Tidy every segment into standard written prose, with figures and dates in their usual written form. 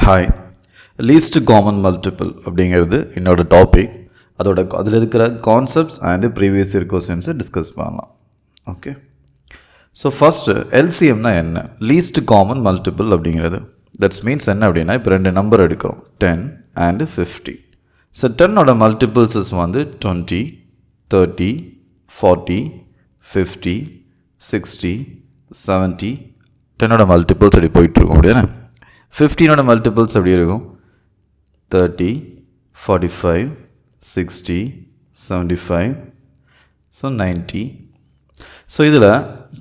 Hi, least common multiple அப்படிங்கிறது என்னோட topic. அதில் இருக்கிற கான்செப்ட்ஸ் அண்டு ப்ரீவியஸ் இயர் கொஸ்டின்ஸை டிஸ்கஸ் பண்ணலாம். ஓகே, ஸோ ஃபஸ்ட்டு எல்சிஎம்னா என்ன? லீஸ்ட் காமன் மல்டிபிள் அப்படிங்கிறது தட்ஸ் மீன்ஸ் என்ன அப்படின்னா, இப்போ ரெண்டு நம்பர் எடுக்கிறோம், 10 அண்டு 50. ஸோ 10ஓட மல்டிபிள்ஸஸ் வந்து 20, 30, 40, 50, 60, 70. 10ஓட மல்டிபிள்ஸ் அப்படி போயிட்டுருக்கோம் அப்படின்னா. 15ஓட மல்டிபிள்ஸ் எப்படி இருக்கும்? 30, 45, 60, 75, ஸோ 90. ஸோ இதில்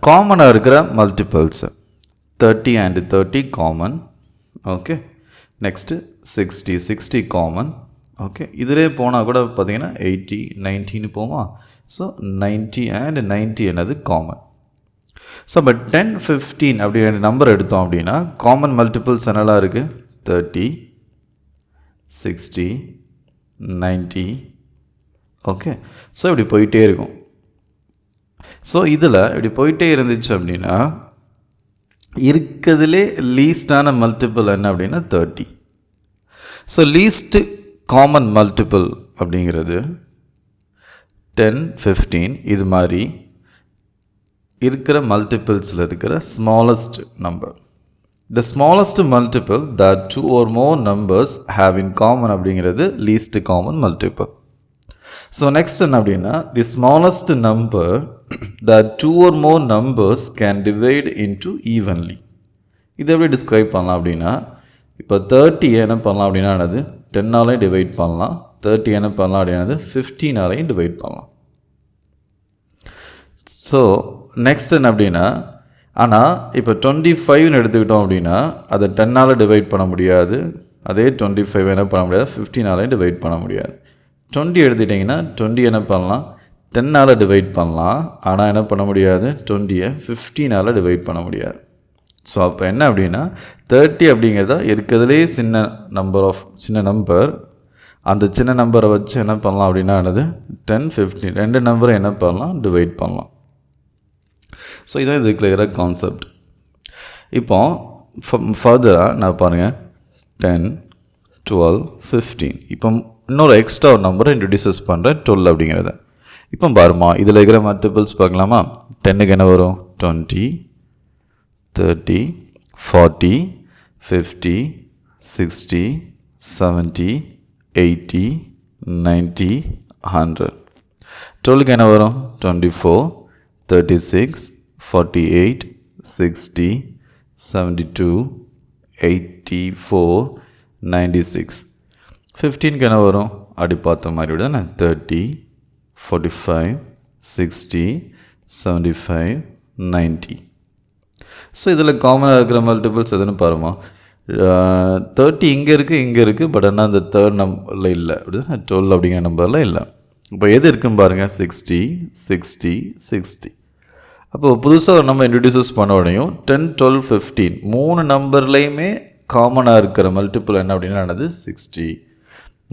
காமனாக இருக்கிற multiples 30 and 30 common. Okay, next 60 common. Okay, இதிலே போனால் கூட பார்த்தீங்கன்னா 80, 90ன்னு போமா. ஸோ 90 அண்ட் 90 என்னது காமன். ஸோ பட் 10, 15 அப்படி ரெண்டு நம்பர் எடுத்தோம் அப்படின்னா காமன் மல்டிபிள்ஸ் என்னெல்லாம் இருக்குது? 30, 60, 90. ஓகே, ஸோ இப்படி போயிட்டே இருக்கும். ஸோ இதில் இப்படி போயிட்டே இருந்துச்சு அப்படின்னா இருக்கிறதுலே லீஸ்டான மல்டிபிள் என்ன அப்படின்னா 30. ஸோ லீஸ்ட் காமன் மல்டிபிள் அப்படிங்கிறது 10, 15 இது மாதிரி இருக்கிற மல்டிபிள்ஸில் இருக்கிற smallest number. The smallest multiple that two or more numbers have in common அப்படிங்கிறது least common multiple. So next என்ன அப்படின்னா, தி smallest number that two or more numbers can divide into evenly. இது எப்படி டிஸ்கிரைப் பண்ணலாம் அப்படின்னா, இப்போ 30 என்ன பண்ணலாம் அப்படின்னா என்னது 10ஆலையும் டிவைட் பண்ணலாம், 30 என்ன பண்ணலாம் அப்படின்னா 15ஆலையும் டிவைட் பண்ணலாம். ஸோ நெக்ஸ்ட் என்ன அப்படின்னா, ஆனால் இப்போ 25ன்னு எடுத்துக்கிட்டோம் அப்படின்னா அதை 10ஆல் டிவைட் பண்ண முடியாது, அதே 25 என்ன பண்ண முடியாது 15ஆலையும் டிவைட் பண்ண முடியாது. 20 எடுத்துக்கிட்டிங்கன்னா 20 என்ன பண்ணலாம் 10ஆல் டிவைட் பண்ணலாம், ஆனால் என்ன பண்ண முடியாது 20யை 15ஆல் டிவைட் பண்ண முடியாது. ஸோ அப்போ என்ன அப்படின்னா 30 அப்படிங்கிறதா இருக்கிறதுலே சின்ன நம்பர். அந்த சின்ன நம்பரை வச்சு என்ன பண்ணலாம் அப்படின்னா என்னது 10, 15 ரெண்டு நம்பரை என்ன பண்ணலாம் டிவைட் பண்ணலாம். ஸோ இதான் இது கிளியர கான்செப்ட். இப்போ ஃபர்தராக நான் பாருங்கள் 10, 12, 15. இப்போ இன்னொரு எக்ஸ்ட்ரா ஒரு நம்பரை இன்ட்ரடியூசஸ் பண்ணுறேன் 12 அப்படிங்கிறத. இப்போ பாருமா இதில் இருக்கிற மல்டிபிள்ஸ் பார்க்கலாமா? 10க்கு என்ன வரும்? 20, 30, 40, 50, 60, 70, 80, 90, 100. 12க்கு என்ன வரும்? 24, 36, 48, 60, 72, 84, 96. 15க்கு என்ன வரும்? அப்படி பார்த்த மாதிரி விட 30, 45, 60, 75, 90. ஸோ இதில் காமனாக இருக்கிற மல்டிபிள்ஸ் எதுன்னு பாருமா, 30 இங்கே இருக்குது பட் ஆனால் அந்த தேர்ட் நம்பரில் இல்லை, அப்படி 12 அப்படிங்கிற நம்பரில் இல்லை. இப்போ எது இருக்குன்னு பாருங்கள் 60, 60, 60. அப்போது புதுசாக ஒரு நம்பர் இன்ட்ரடியூசஸ் பண்ண உடனேயும் 10, 12, 15 மூணு நம்பர்லேயுமே காமனாக இருக்கிற மல்டிபிள் என்ன அப்படின்னா என்னது 60.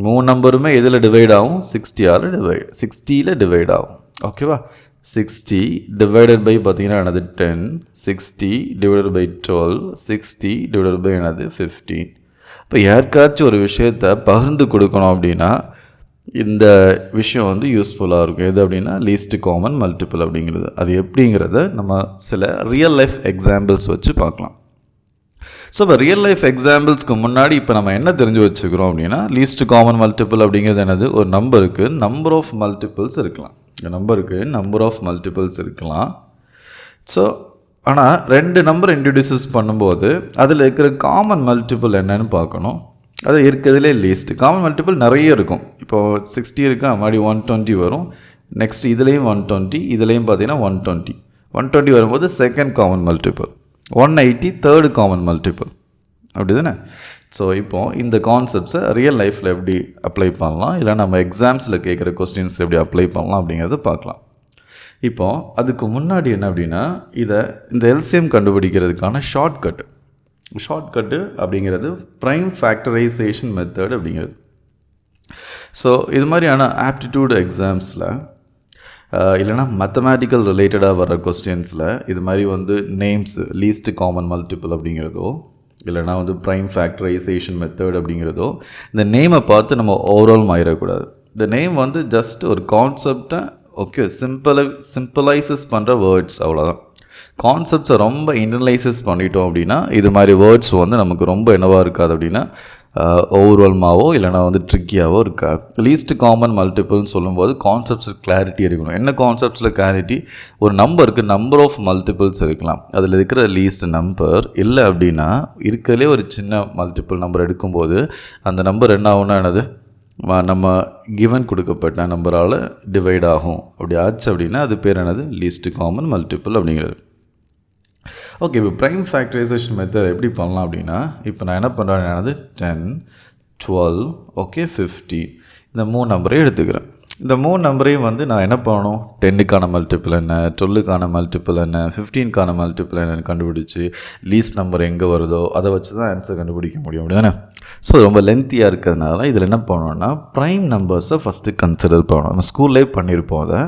மூணு நம்பருமே எதில் டிவைட் ஆகும்? 60ல் டிவைட் ஆகும். ஓகேவா? 60 டிவைடட் பை பார்த்தீங்கன்னா என்னது 10, 60 டிவைடட் பை 12, 60 டிவைடட் பை என்னது 15. இப்போ யாருக்காச்சும் ஒரு விஷயத்தை பகிர்ந்து கொடுக்கணும் அப்படின்னா இந்த விஷயம் வந்து யூஸ்ஃபுல்லாக இருக்கும். எது அப்படின்னா லீஸ்ட் காமன் மல்டிபிள் அப்படிங்கிறது. அது எப்படிங்கிறத நம்ம சில ரியல் லைஃப் எக்ஸாம்பிள்ஸ் வச்சு பார்க்கலாம். ஸோ இப்போ ரியல் லைஃப் எக்ஸாம்பிள்ஸ்க்கு முன்னாடி இப்போ நம்ம என்ன தெரிஞ்சு வச்சுக்கிறோம் அப்படின்னா, லீஸ்ட் காமன் மல்டிபிள் அப்படிங்கிறது என்னது? ஒரு நம்பருக்கு நம்பர் ஆஃப் மல்டிபிள்ஸ் இருக்கலாம். நம்பருக்கு நம்பர் ஆஃப் மல்டிபிள்ஸ் இருக்கலாம். ஸோ ஆனால் ரெண்டு நம்பர் இன்ட்ரடியூசஸ் பண்ணும்போது அதில் இருக்கிற காமன் மல்டிபிள் என்னன்னு பார்க்கணும். அது இருக்கிறதுலே லீஸ்ட் காமன் மல்டிபிள் நிறைய இருக்கும். இப்போது 60 இருக்கா, மறுபடி 120 வரும். நெக்ஸ்ட் இதுலேயும் 120, இதுலேயும் பார்த்தீங்கன்னா 120 வரும்போது second common multiple, 180 third common multiple, அப்படி தானே? ஸோ இப்போது இந்த கான்செப்ட்ஸை ரியல் லைஃப்பில் எப்படி அப்ளை பண்ணலாம், இல்லை நம்ம எக்ஸாம்ஸில் கேட்குற கொஸ்டின்ஸ் எப்படி அப்ளை பண்ணலாம் அப்படிங்கிறத பார்க்கலாம். இப்போது அதுக்கு முன்னாடி என்ன அப்படின்னா, இந்த எல்சிஎம் கண்டுபிடிக்கிறதுக்கான ஷார்ட்கட்டு அப்படிங்கிறது ப்ரைம் ஃபேக்டரைசேஷன் மெத்தட் அப்படிங்கிறது. ஸோ இது மாதிரியான ஆப்டிடியூட் எக்ஸாம்ஸில் இல்லைனா மேத்தமேட்டிக்கல் ரிலேட்டடாக வர கொஸ்டின்ஸில் இது மாதிரி வந்து நேம்ஸ் லீஸ்ட் காமன் மல்டிபிள் அப்படிங்கிறதோ இல்லைனா வந்து ப்ரைம் ஃபேக்டரைசேஷன் மெத்தட் அப்படிங்கிறதோ இந்த நேமை பார்த்து நம்ம ஓவரால் மாறிடக்கூடாது. இந்த நேம் வந்து ஜஸ்ட் ஒரு கான்செப்டை ஓகே சிம்பிளைசஸ் பண்ணுற வேர்ட்ஸ், அவ்வளோதான். கான்செப்ட்ஸை ரொம்ப இன்டர்னலைசஸ் பண்ணிட்டோம் அப்படின்னா இது மாதிரி வேர்ட்ஸ் வந்து நமக்கு ரொம்ப என்னவாக இருக்காது அப்படின்னா ஓவர்வெல்மாவோ இல்லைனா வந்து ட்ரிக்கியாவோ இருக்காது. லீஸ்ட் காமன் மல்டிபிள்னு சொல்லும்போது கான்செப்ட்ஸ் கிளாரிட்டி இருக்கணும். என்ன கான்செப்ட்ஸில் கிளாரிட்டி? ஒரு நம்பருக்கு நம்பர் ஆஃப் மல்டிபிள்ஸ் இருக்கலாம், அதில் இருக்கிற லீஸ்ட் நம்பர் இல்லை அப்படின்னா இருக்கிறதுலே ஒரு சின்ன மல்டிபிள் நம்பர் எடுக்கும்போது அந்த நம்பர் என்ன ஆகும்னா என்னது நம்ம கிவன் கொடுக்கப்பட்ட நம்பரால் டிவைட் ஆகும். அப்படி ஆச்சு அப்படின்னா அது பேர் என்னது லீஸ்ட் காமன் மல்டிபிள் அப்படிங்கிறது. ஓகே, இப்போ ப்ரைம் ஃபேக்டரைசேஷன் மெத்தட் எப்படி பண்ணலாம் அப்படின்னா இப்போ நான் என்ன பண்ணுறேன் 10, 12, ஓகே 50 இந்த 3 நம்பரையும் எடுத்துக்கிறேன். இந்த 3 நம்பரையும் வந்து நான் என்ன பண்ணணும், 10க்கான மல்டிபிள் என்ன, 12க்கான மல்டிபிள் என்ன, 15க்கான மல்டிபிள் என்னன்னு கண்டுபிடிச்சி லீஸ்ட் நம்பர் எங்கே வருதோ அதை வச்சு தான் ஆன்சர் கண்டுபிடிக்க முடியும் அப்படிதானே. ஸோ ரொம்ப லென்த்தியாக இருக்கிறதுனால இதில் என்ன பண்ணணும்னா ப்ரைம் நம்பர்ஸை ஃபஸ்ட்டு கன்சிடர் பண்ணணும். நம்ம ஸ்கூல்லே பண்ணியிருப்போம் அதை.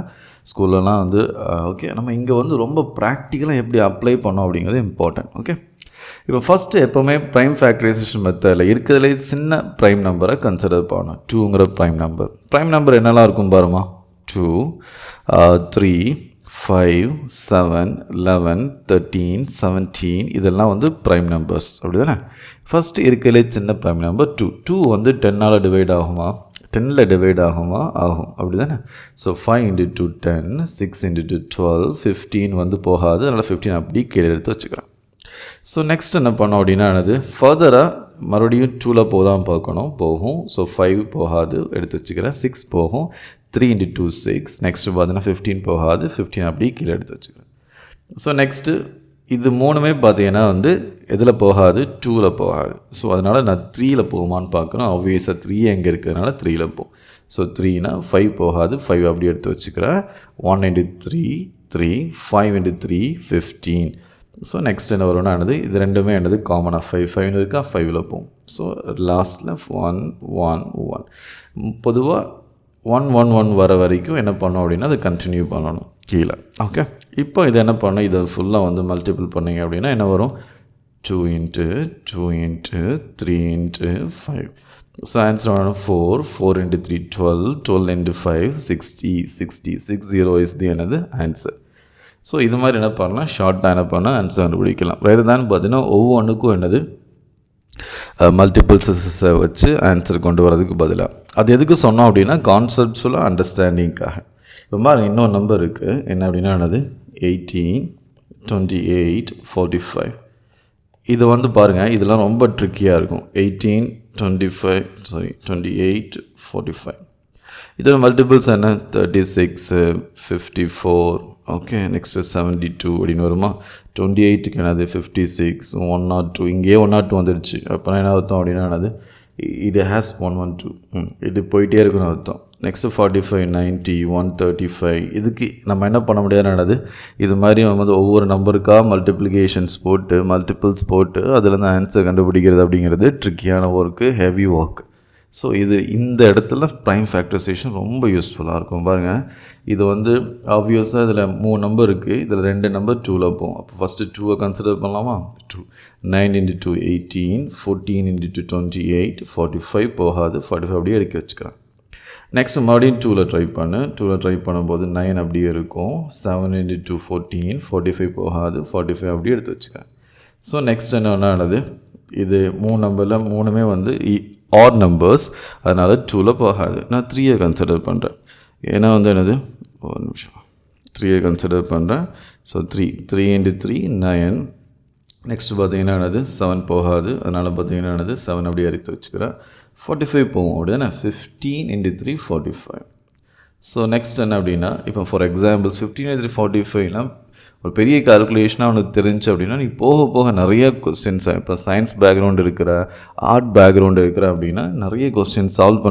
ஸ்கூல்லலாம் வந்து ஓகே நம்ம இங்கே வந்து ரொம்ப ப்ராக்டிக்கலாக எப்படி அப்ளை பண்ணோம் அப்படிங்கிறது இம்பார்ட்டன்ட். ஓகே, இப்போ ஃபஸ்ட்டு எப்போவுமே ப்ரைம் ஃபேக்டரைசேஷன் மெத்தடில் இருக்கிறதுலே சின்ன ப்ரைம் நம்பரை கன்சிடர் பண்ணணும். 2ங்கிற ப்ரைம் நம்பர் என்னெல்லாம் இருக்கும் பாருமா, 2, 3, 5, 7, 11, 13, 17 இதெல்லாம் வந்து ப்ரைம் நம்பர்ஸ் அப்படி தானே. ஃபஸ்ட்டு இருக்கிறதுலே சின்ன ப்ரைம் நம்பர் 2 வந்து 10ஆல் டிவைட் ஆகுமா, 10ல் டிவைட் ஆகுமா, ஆகும் அப்படி தானே. ஸோ 5 × 2 10, 6 × 12, 15 வந்து போகாது, அதனால் 15 அப்படி கீழே எடுத்து வச்சுக்கிறேன். ஸோ நெக்ஸ்ட் என்ன பண்ணோம் அப்படின்னா என்னது ஃபர்தராக மறுபடியும் 2ல் போதான் பார்க்கணும், போகும். ஸோ 5 போகாது எடுத்து வச்சுக்கிறேன், 6 போகும், 3 × 2 6, நெக்ஸ்ட்டு பார்த்தீங்கன்னா 15 போகாது, 15 அப்படி கீழே எடுத்து வச்சுக்கிறேன். ஸோ நெக்ஸ்ட்டு இது 3மே பார்த்தீங்கன்னா வந்து எதில் போகாது, 2ல் போகாது. ஸோ அதனால் நான் 3ல் போகுமான்னு பார்க்குறோம். ஆப்வியஸாக 3 எங்கே இருக்கிறதுனால 3ல் போகும். ஸோ 3னா 5 போகாது, 5 அப்படி எடுத்து வச்சுக்கிறேன். 1 × 3 3, 5 × 3 15. ஸோ நெக்ஸ்ட் என்ன வரும்னா என்னது இது ரெண்டுமே என்னது காமனாக 5 இருக்கா, 5ல் போகும். ஸோ லாஸ்ட்டில் 1 1 1. பொதுவாக 1 1 1 வர வரைக்கும் என்ன பண்ணோம் அப்படின்னா அது கண்டினியூ பண்ணணும் கீழே. ஓகே, இப்போ இதை என்ன பண்ணோம், இதை ஃபுல்லாக வந்து மல்டிபிள் பண்ணிங்க அப்படின்னா என்ன வரும், 2 × 2 × 3 × 5. ஸோ ஆன்சர் வரும் 4, 4 × 3 12, 12 × 5 60, 60, 60 இஸ் தி என்னது ஆன்சர். ஸோ இது மாதிரி என்ன பண்ணலாம், ஷார்ட்டாக என்ன பண்ணால் ஆன்சர் கண்டுபிடிக்கலாம். வேறு தான் பார்த்தீங்கன்னா ஒவ்வொன்றுக்கும் என்னது மல்டிபிள்ஸை வச்சு ஆன்சர் கொண்டு வரதுக்கு பதிலாக அது எதுக்கு சொன்னோம் அப்படின்னா கான்செப்ட்ஸுவலாக அண்டர்ஸ்டாண்டிங்காக. இப்போ மாதிரி இன்னொரு நம்பர் இருக்குது என்ன அப்படின்னா என்னது 18, 28, 45. இது வந்து பாருங்கள் இதெல்லாம் ரொம்ப ட்ரிக்கியாக இருக்கும். 18, 28, 45. இதோட மல்டிபிள்ஸ் என்ன 36, 54, ஓகே நெக்ஸ்ட்டு 72 அப்படின்னு வருமா. 28க்கு என்னது 56, 102, இங்கேயே 102 வந்துடுச்சு. அப்போனா என்ன அர்த்தம் அப்படின்னா என்னது இது ஹேஸ் 112, இது போயிட்டே இருக்குன்னு அர்த்தம். நெக்ஸ்ட்டு 45, 90, 135. இதுக்கு நம்ம என்ன பண்ண முடியாது என்னது இது மாதிரி நம்ம வந்து ஒவ்வொரு நம்பருக்காக மல்டிப்ளிகேஷன்ஸ் போட்டு மல்டிபிள்ஸ் போட்டு அதுலேருந்து ஆன்சர் கண்டுபிடிக்கிறது அப்படிங்கிறது ட்ரிக்கியான ஒர்க்கு, ஹெவி ஒர்க். ஸோ இது இந்த இடத்துல ப்ரைம் ஃபேக்டரைசேஷன் ரொம்ப யூஸ்ஃபுல்லாக இருக்கும். பாருங்கள் இது வந்து ஆப்வியஸாக இதில் 3 நம்பர் இருக்குது, இதில் 2 நம்பர் 2ல் போகும். அப்போ ஃபஸ்ட்டு 2 கன்சிடர் பண்ணலாமா. 2 9 × 2 18, 14 × 2 28, 45 போகாது, 45 அப்படியே எடுக்க வச்சுக்கிறேன். நெக்ஸ்ட் மறுபடியும் 2ல் ட்ரை பண்ணும்போது 9 அப்படியே இருக்கும். 7 × 2 14, 45 போகாது, 45 அப்படியே எடுத்து வச்சுக்கிறேன். ஸோ நெக்ஸ்ட் என்னது இது 3 நம்பரில் 3மே வந்து ஆட் நம்பர்ஸ், அதனால் 2ல் போகாது. நான் 3 கன்சிடர் பண்ணுறேன். ஏன்னா வந்து என்னது ஒரு நிமிஷம் 3 கன்சிடர் பண்ணுறேன். ஸோ 3 × 3 9. நெக்ஸ்ட்டு பார்த்தீங்கன்னா என்னது 7 போகாது, அதனால் பார்த்தீங்கன்னா என்னது 7 அப்படியே எடுத்து வச்சுக்கிறேன். 45 போகும் அப்படின்னா 15 × 3 45. ஸோ நெக்ஸ்ட் என்ன அப்படின்னா இப்போ ஃபார் எக்ஸாம்பிள்ஸ் 15 × 3 45லாம் ஒரு பெரிய கால்குலேஷனாக அவனுக்கு தெரிஞ்சு அப்படின்னா நீ போக போக நிறைய கொஸ்டின்ஸ் இப்போ சயின்ஸ் பேக்ரவுண்ட் இருக்கிற ஆர்ட் பேக்ரவுண்ட் இருக்கிற அப்படின்னா நிறைய கொஸ்டின் சால்வ்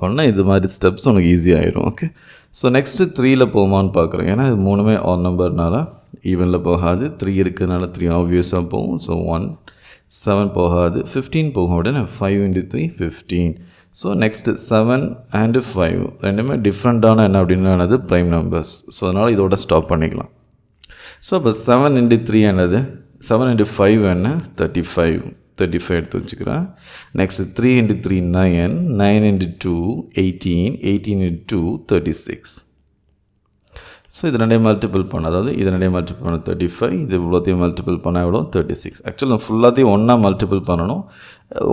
பண்ண இது மாதிரி ஸ்டெப்ஸ் உனக்கு ஈஸியாகிடும். ஓகே, ஸோ நெக்ஸ்ட்டு 3ல் போகுமான்னு பார்க்குறேன். ஏன்னா இது 3மே ஆல் நம்பர்னால ஈவனில் போகாது, 3 இருக்கிறதுனால 3 ஆப்வியஸாக போகும். ஸோ 1 7 போகாது, 15 போகும் அப்படின்னா 5 × 3 15. ஸோ நெக்ஸ்ட்டு 7 and 5 ரெண்டுமே டிஃப்ரெண்ட்டான என்ன அப்படின்னா ப்ரைம் நம்பர்ஸ். ஸோ அதனால் இதோட ஸ்டாப் பண்ணிக்கலாம். ஸோ அப்போ 7 × 3 என்னது 7 × 5 என்ன 35. 35 எடுத்து வச்சுக்கிறேன். Next 3 into 3 9, 9 into 2 18, 18 into 2 36. So இது ரெண்டையும் மல்டிபிள் பண்ண, அதாவது இது ரெண்டையும் மல்டிபிள் பண்ண 35, இது இவ்வளோத்தையும் மல்டிபிள் பண்ணால் எவ்வளோ 36. ஆக்சுவலாக நான் ஃபுல்லாத்தையும் ஒன்றா மல்டிபிள் பண்ணணும்,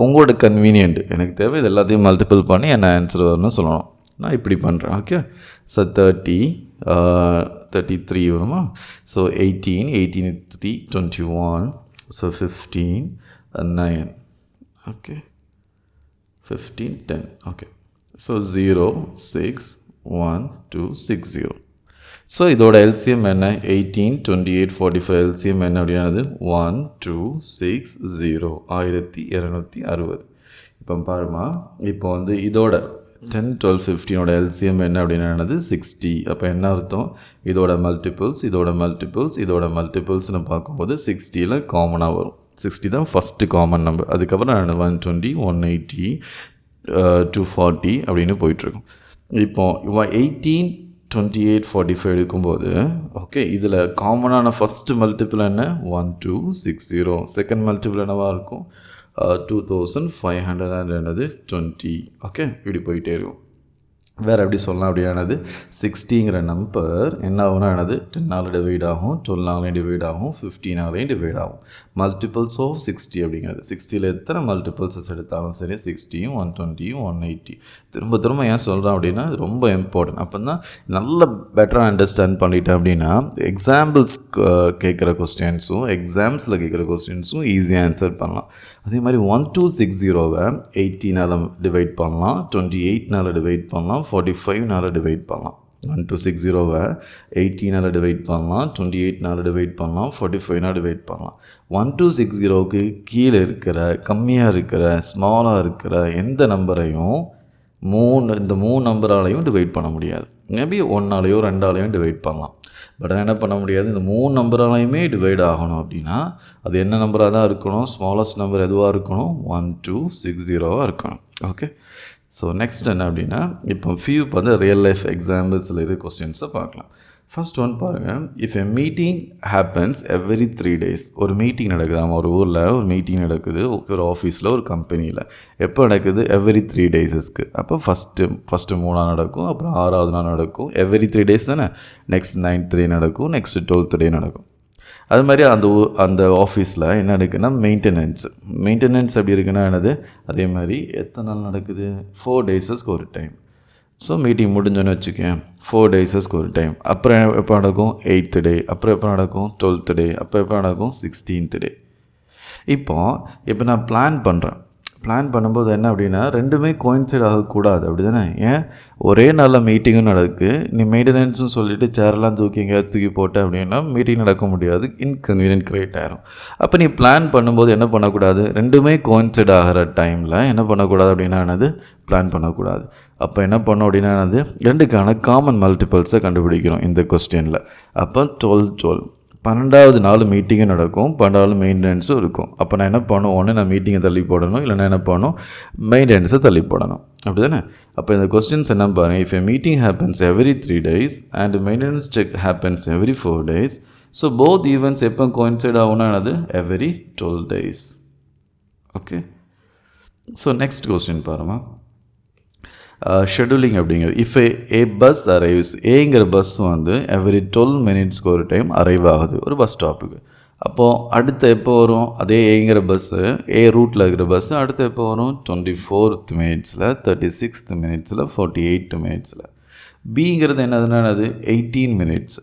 உங்களோட கன்வீனியன்ட். எனக்கு தேவை இது எல்லாத்தையும் மல்டிபிள் பண்ணி என்ன ஆன்சர் வரும்னு சொல்லணும். நான் இப்படி பண்ணுறேன். ஓகே, ஸோ 33 வருமா? So 18, 18 into 3 21, so 15 9, okay 15 10, okay. So 0 6 1 2 6 0. So இதோட எல்சிஎம் என்ன? 18 28 45 எல்சிஎம் என்ன அப்படின்னாது 1 2 6 0, 1260. இப்போ பாருமா, இப்போ வந்து இதோட 10 12 15ஓட எல்சிஎம் என்ன அப்படின்னாது 60. அப்போ என்ன அர்த்தம்? இதோட மல்டிபிள்ஸ் இதோட மல்டிபிள்ஸ் இதோட மல்டிபிள்ஸ்னு பார்க்கும்போது 60ல் காமனாக வரும். 60 தான் ஃபஸ்ட்டு காமன் நம்பர். அதுக்கப்புறம் 120 180 240 அப்படின்னு போயிட்டுருக்கும். இப்போ 18 28 45 எடுக்கும்போது ஓகே, இதில் காமனான ஃபஸ்ட்டு மல்டிபிள் என்ன? 1260. செகண்ட் மல்டிபிள் என்னவாக இருக்கும்? 2520. ஓகே, இப்படி போயிட்டே இருக்கும். வேறு எப்படி சொல்லலாம் அப்படியானது 60ங்கிற நம்பர் என்ன ஆகும்னா என்னது 10ஆல் டிவைட் ஆகும், 12ஆலையும் டிவைட் ஆகும், 15ஆலையும் டிவைட் ஆகும். மல்டிபிள்ஸ் ஆஃப் 60 அப்படிங்கிறது 60ல் எத்தனை மல்டிபிள்ஸஸ் எடுத்தாலும் சரி 60 120 180. திரும்ப திரும்ப ஏன் சொல்கிறேன் அப்படின்னா இது ரொம்ப இம்பார்ட்டன்ட். அப்போ தான் நல்ல பெட்டராக அண்டர்ஸ்டாண்ட் பண்ணிட்டேன் அப்படின்னா எக்ஸாம்பிள்ஸ் கேட்குற கொஸ்டின்ஸும் எக்ஸாம்ஸில் கேட்குற கொஸ்டின்ஸும் ஈஸியாக ஆன்சர் பண்ணலாம். அதே மாதிரி 1260வை 18ஆல் டிவைட் பண்ணலாம், 28னால் டிவைட் பண்ணலாம், 45னால் டிவைட் பண்ணலாம். 1260வை 18ஆல் டிவைட் பண்ணலாம், 28னால் டிவைட் பண்ணலாம், 45னால் டிவைட் பண்ணலாம். 1260க்கு கீழே இருக்கிற கம்மியாக இருக்கிற ஸ்மாலாக இருக்கிற எந்த நம்பரையும் இந்த 3 நம்பராலையும் டிவைட் பண்ண முடியாது. மேபி 1ஆலையோ 2ஆலையும் டிவைட் பண்ணலாம். பட் என்ன பண்ண முடியாது, இந்த 3 நம்பராலையுமே டிவைட் ஆகணும் அப்படின்னா அது என்ன நம்பராக தான் இருக்கணும்? ஸ்மாலஸ்ட் நம்பர் எதுவாக இருக்கணும்? 1260 இருக்கணும். ஓகே, ஸோ நெக்ஸ்ட் என்ன அப்படின்னா இப்போ ஃபியூ வந்து ரியல் லைஃப் எக்ஸாம்பிள்ஸில் இருக்க கொஸ்டின்ஸை பார்க்கலாம். ஃபர்ஸ்ட் ஒன் பாருங்கள். If a meeting happens every 3 days. ஒரு மீட்டிங் நடக்குது, நம்ம ஒரு ஊரில் ஒரு மீட்டிங் நடக்குது, ஒரு ஆஃபீஸில் ஒரு கம்பெனியில். எப்போ நடக்குது? எவ்ரி 3 daysக்கு. அப்போ ஃபஸ்ட்டு 3 நாள் நடக்கும், அப்புறம் 6வது நாள் நடக்கும். எவ்ரி 3 days தானே. நெக்ஸ்ட் 9th day நடக்கும், நெக்ஸ்ட் 12th day நடக்கும். அது மாதிரி அந்த ஆஃபீஸில் என்ன நடக்குதுன்னா மெயின்டெனன்ஸ் எப்படி இருக்குன்னா என்னது, அதே மாதிரி எத்தனை நாள் நடக்குது? 4 daysக்கு ஒரு டைம். ஸோ மீட்டிங் முடிஞ்சோன்னு வச்சுக்கேன், 4 daysக்கு ஒரு டைம். அப்புறம் எப்போ நடக்கும்? 8th day. அப்புறம் எப்போ நடக்கும்? 12th day. அப்போ எப்போ நடக்கும்? 16th day. இப்போ நான் பிளான் பண்ணும்போது என்ன அப்படின்னா ரெண்டுமே கோயின்சைட் ஆகக்கூடாது, அப்படி தானே? ஏன் ஒரே நல்ல மீட்டிங்கும் நடக்குது, நீ மெயின்டெனன்ஸும் சொல்லிவிட்டு சேரெல்லாம் தூக்கி எங்கேயாவது தூக்கி போட்ட அப்படின்னா மீட்டிங் நடக்க முடியாது, இன்கன்வீனியன்ட் க்ரியேட் ஆகிரும். அப்போ நீ பிளான் பண்ணும்போது என்ன பண்ணக்கூடாது? ரெண்டுமே கோயின்சைட் ஆகிற டைமில் என்ன பண்ணக்கூடாது அப்படின்னா என்னது? பிளான் பண்ணக்கூடாது. அப்போ என்ன பண்ணோம் அப்படின்னா என்னது? ரெண்டுக்கான காமன் மல்டிபிள்ஸை கண்டுபிடிக்கிறோம் இந்த கொஸ்டினில். அப்போ 12 12வது நாள் மீட்டிங்கும் நடக்கும், 12வது மெயின்டெனன்ஸும் இருக்கும். அப்போ நான் என்ன பண்ணணும்? ஒன்று நான் மீட்டிங்கை தள்ளி போடணும், இல்லைனா என்ன பண்ணணும்? மெயின்டெனன்ஸை தள்ளி போடணும், அப்படி தானே? அப்போ இந்த கொஸ்டின்ஸ் என்ன பாருங்கள். If a meeting happens every 3 days and maintenance check happens every 4 days, so both events எப்போ கோயின்சைட் ஆகும்னா என்னது? Every 12 days. Okay, so next question பாருங்கள். ஷெடியூலிங் அப்படிங்கிறது இஃப் ஏ பஸ் அரைவ்ஸ், ஏங்கிற பஸ் வந்து எவ்ரி 12 minutesக்கு ஒரு டைம் அரைவ் ஆகுது ஒரு பஸ் ஸ்டாப்புக்கு. அப்போது அடுத்து எப்போ வரும்? அதே ஏங்கிற பஸ்ஸு, ஏ ரூட்டில் இருக்கிற பஸ்ஸு அடுத்து எப்போ வரும்? 24th minutes, 36th minutes, 48th minutes. பிங்கிறது என்னது? 18 minutes.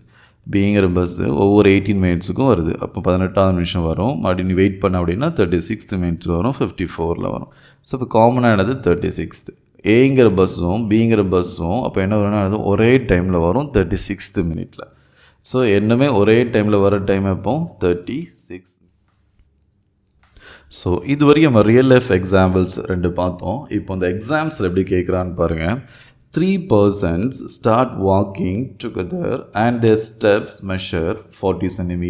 பிங்கிற பஸ்ஸு ஒவ்வொரு 18 minutesக்கும் வருது. அப்போ 18வது நிமிஷம் வரும். மறுபடியும் நீ வெயிட் பண்ண அப்படின்னா 36th minutes வரும், 54ல் வரும். ஸோ இப்போ காமனாக என்னது? 36th. ஏங்கிற பஸ்ஸும் பிங்கிற பஸ்ஸும் அப்போ என்ன வரும்னா ஒரே டைமில் வரும் 36th minute. ஸோ என்னமே ஒரே டைமில் வர டைம் எப்போ? 36. ஸோ இது வரைக்கும் நம்ம ரியல் லைஃப் எக்ஸாம்பிள்ஸ் 2 பார்த்தோம். இப்போ இந்த எக்ஸாம்ஸில் எப்படி கேட்குறான்னு பாருங்கள். 3 persons start walking together and their steps measure 40 cm,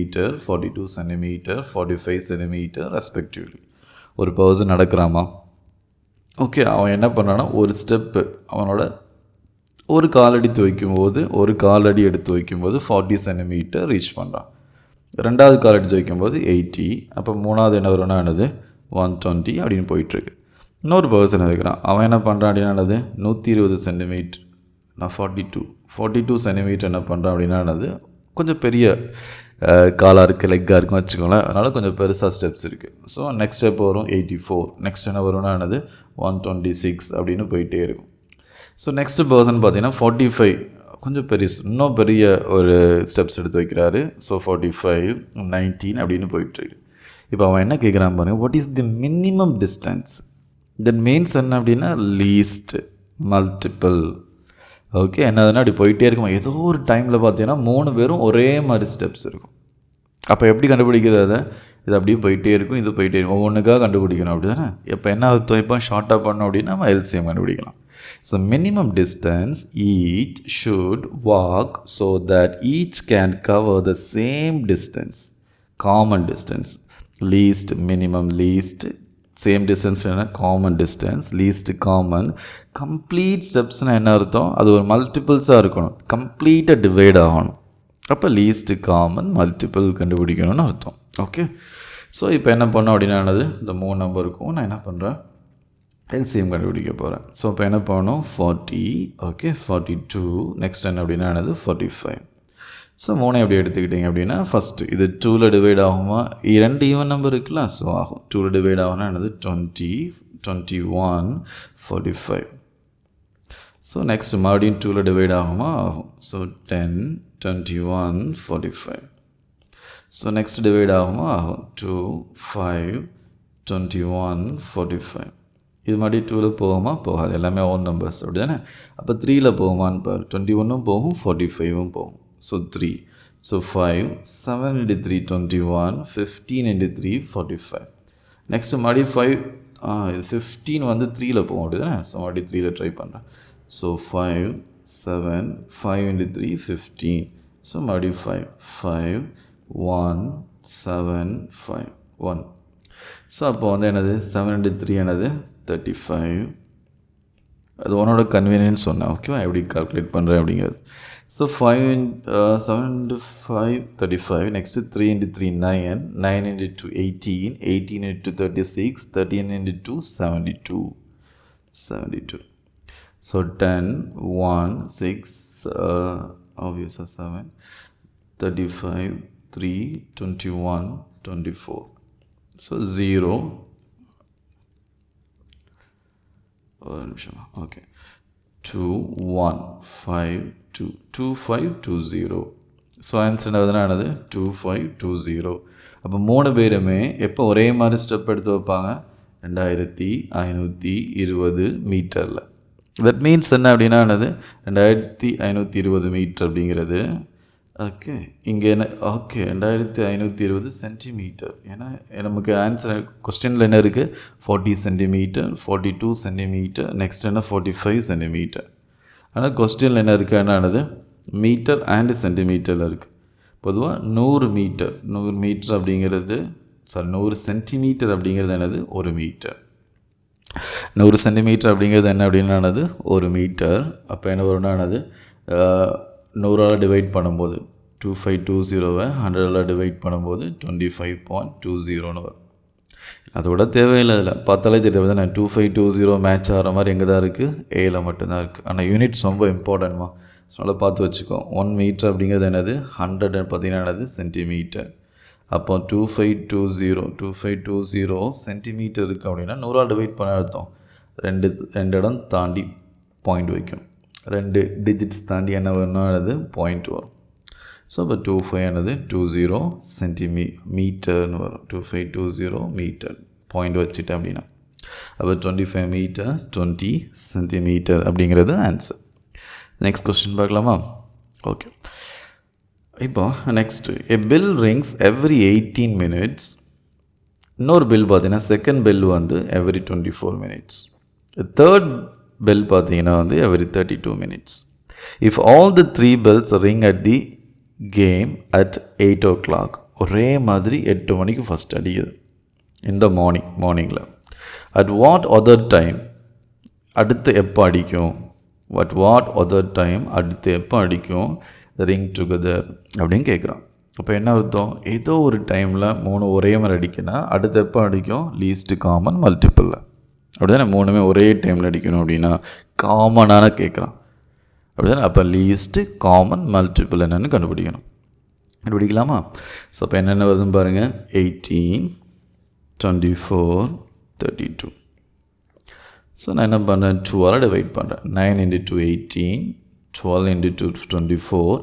42 cm, 45 cm respectively. ஒரு பர்சன் நடக்கிறாமா? ஓகே, அவன் என்ன பண்ணான்னா ஒரு ஸ்டெப்பு அவனோட ஒரு காலடி எடுத்து வைக்கும்போது 40 cm ரீச் பண்ணுறான். 2வது காலடி வைக்கும்போது 80. அப்போ 3வது என்ன வரும்னா என்னது? 120 அப்படின்னு போயிட்டுருக்கு. இன்னொரு பர்சன் இருக்கிறான், அவன் என்ன பண்ணுறான் அப்படின்னானது 120 சென்டிமீட்டர், நான் 42 சென்டிமீட்டர் என்ன பண்ணுறான் அப்படின்னானது கொஞ்சம் பெரிய காலாக இருக்குது, லெக்காக இருக்குன்னு வச்சுக்கோங்களேன். அதனால் கொஞ்சம் பெருசாக ஸ்டெப்ஸ் இருக்குது. ஸோ நெக்ஸ்ட் ஸ்டெப் வரும் 84, நெக்ஸ்ட் என்ன வரும்னானது 126 அப்படின்னு போயிட்டே இருக்கும். ஸோ நெக்ஸ்ட்டு பர்சன் பார்த்தீங்கன்னா 45 கொஞ்சம் இன்னும் பெரிய ஒரு ஸ்டெப்ஸ் எடுத்து வைக்கிறாரு. ஸோ 45, 19 அப்படின்னு போயிட்டுருக்கு. இப்போ அவன் என்ன கேட்குறான் பாருங்கள், what is the minimum distance? Then means என்ன அப்படின்னா லீஸ்ட் மல்டிபிள். ஓகே, என்னதுன்னா அப்படி போயிட்டே இருக்கும். ஏதோ ஒரு டைமில் பார்த்தீங்கன்னா 3 பேரும் ஒரே மாதிரி ஸ்டெப்ஸ் இருக்கும். அப்போ எப்படி கண்டுபிடிக்கிறது? அதை இது அப்படியே போயிட்டே இருக்கும், இது போயிட்டே இருக்கும், ஒவ்வொன்றுக்காக கண்டுபிடிக்கணும் அப்படி தானே. இப்போ என்ன அர்த்தம்? இப்போ ஷார்ட்டாக பண்ணோம் அப்படின்னா நம்ம எல்சிஎம் கண்டுபிடிக்கலாம். So minimum distance each should walk so that each can cover the same distance. Common distance. Least, minimum, least. Same distance என்ன? Common distance. Least, common. Complete steps என்ன அர்த்தம்? அது ஒரு மல்டிபிள்ஸாக இருக்கணும், கம்ப்ளீட்டாக டிவைட் ஆகணும். அப்போ லீஸ்ட், காமன், மல்டிபிள் கண்டுபிடிக்கணும்னு அர்த்தம். ஓகே, ஸோ இப்போ என்ன பண்ணோம் அப்படின்னானது இந்த 3 நம்பருக்கும் நான் என்ன பண்ணுறேன், எல்சிஎம் கண்டுபிடிக்க போகிறேன். ஸோ இப்போ என்ன பண்ணணும், 40, ஓகே 42, நெக்ஸ்ட் என்ன அப்படின்னானது 45. ஸோ 3 எப்படி எடுத்துக்கிட்டிங்க அப்படின்னா ஃபஸ்ட்டு இது 2ல் டிவைட் ஆகுமா? 2 ஈவன் நம்பர் இருக்குல்ல, ஸோ ஆகும். 2ல் டிவைட் ஆகும்னா என்னது 20, 21, 45. ஸோ நெக்ஸ்ட் மறுபடியும் 2ல் டிவைட் ஆகுமா? ஆகும். ஸோ 10, 21, 45. ஸோ நெக்ஸ்ட் டிவைட் ஆகுமா? ஆகும். 2, 5, 21, 45. இது மாதிரி 2ல் போகுமா? போகாது, எல்லாமே ஓன் நம்பர்ஸ் அப்படி தானே. அப்போ 3ல் போகுமான்னு பாரு, 21 போகும், 45 போகும். So 3, so 5, 7 × 3 21, 15 × 3 45. நெக்ஸ்ட் மறுபடி 5, இது 15 வந்து 3ல் போகும் அப்படி தானே. ஸோ மறுபடி 3ல் ட்ரை பண்ணுறேன். ஸோ 5, 7, 5 × 3 15. ஸோ மறுபடி 5, 5, 1, 7, 5, 1. ஸோ அப்போ வந்து என்னது 7 × 3 என்னது 35. அது உன்னோட கன்வீனியன்ஸ் சொன்னேன். ஓகேவா, எப்படி கால்குலேட் பண்ணுறேன் அப்படிங்கிறது. So 7 × 5 35. Next 3 × 3 9, 9 × 2 18, 18 × 36, 13 × 2 72. So 10, 1, 6, obviously 7, 35, 3, 21, 24. So 0, ஒரு நிமிஷமா, ஓகே 2, 1, 5, 2, 2, 5, 2, 0. ஸோ ஆன்சர் என்னது 2, 5, 2, 0. அப்போ 3 பேருமே எப்போ ஒரே மாதிரி ஸ்டெப் எடுத்து வைப்பாங்க? 2520 மீட்டரில். தட் மீன்ஸ் என்ன அப்படின்னா என்னது 2520 மீட்டர் அப்படிங்கிறது. ஓகே, இங்கே என்ன, ஓகே 2520 சென்டிமீட்டர். ஏன்னா நமக்கு ஆன்சர் கொஸ்டினில் என்ன இருக்குது, 40 சென்டிமீட்டர், 42 சென்டிமீட்டர், நெக்ஸ்ட் என்ன 45 சென்டிமீட்டர். ஆனால் கொஸ்டினில் என்ன இருக்குது, என்னது மீட்டர் அண்டு சென்டிமீட்டரில் இருக்குது. பொதுவாக 100 மீட்டர் அப்படிங்கிறது, 100 சென்டிமீட்டர் அப்படிங்கிறது என்னது 1 மீட்டர். 100 சென்டிமீட்டர் அப்படிங்கிறது என்ன அப்படின்னானது 1 மீட்டர். அப்போ என்ன வரும்னானது 100ஆல் டிவைட் பண்ணும்போது 2520 100ஆல் டிவைட் பண்ணும்போது 25.20 வரும். அதோட தேவையில்லை, அதில் பார்த்தாலே தெரியாது தானே. 2520 மேட்ச் ஆகிற மாதிரி எங்கே தான் இருக்குது, ஏல மட்டும்தான் இருக்குது. ஆனால் யூனிட்ஸ் ரொம்ப இம்பார்ட்டன்ட்மா, ஸோ நல்லா பார்த்து வச்சுக்கோ. 1 மீட்டர் அப்படிங்கிறது என்னது 100 பார்த்தீங்கன்னா என்னது சென்டிமீட்டர். அப்போ 2520 சென்டிமீட்டர் இருக்குது அப்படின்னா 100ஆல் டிவைட் பண்ண அர்த்தம் ரெண்டு இடம் தாண்டி பாயிண்ட் வைக்கணும், 2 டிஜிட்ஸ் தாண்டி என்ன வரணும், அது பாயிண்ட் வரும். ஸோ அப்போ 25 என்னது 20 சென்டிமீட்டர்னு வரும். 2520 மீட்டர் பாயிண்ட் வச்சுட்டேன் அப்படின்னா அப்போ 25 மீட்டர் 20 சென்டிமீட்டர் அப்படிங்கிறது ஆன்சர். நெக்ஸ்ட் கொஸ்டின் பார்க்கலாமா? ஓகே, இப்போ நெக்ஸ்ட்டு எ பெல் ரிங்ஸ் எவ்ரி 18 minutes. இன்னொரு பெல் பார்த்தீங்கன்னா செகண்ட் பெல் வந்து எவ்ரி 24 minutes. தேர்ட் பெல் பார்த்தீங்கன்னா வந்து every 32 minutes. If all the 3 bells ring at the game at 8 o'clock. ஒரே மாதிரி 8 மணிக்கு ஃபஸ்ட் அடிக்குது இந்த மார்னிங்கில். அட் வாட் அதர் டைம், அடுத்து எப்போ அடிக்கும்? வாட் அதர் டைம், அடுத்து எப்போ அடிக்கும் ரிங் டுகெதர் அப்படின்னு கேட்குறான். அப்போ என்ன அர்த்தம், ஏதோ ஒரு டைமில் 3 ஒரே மாதிரி அடிக்குன்னா அடுத்த எப்போ அடிக்கும், லீஸ்ட் காமன் மல்டிப்பிளில். அப்படி தானே, 3மே ஒரே டைமில் அடிக்கணும் அப்படின்னா காமனான கேட்குறான். அப்படி தானே, அப்போ லீஸ்ட்டு காமன் மல்டிப்பிள் என்னென்னு கண்டுபிடிக்கலாமா? ஸோ அப்போ என்னென்ன வருதுன்னு பாருங்கள், 18, 24, 32. ஸோ நான் என்ன பண்ணுறேன், 12 டிவைட் பண்ணுறேன். 9 × 2 18, 12 × 2 24,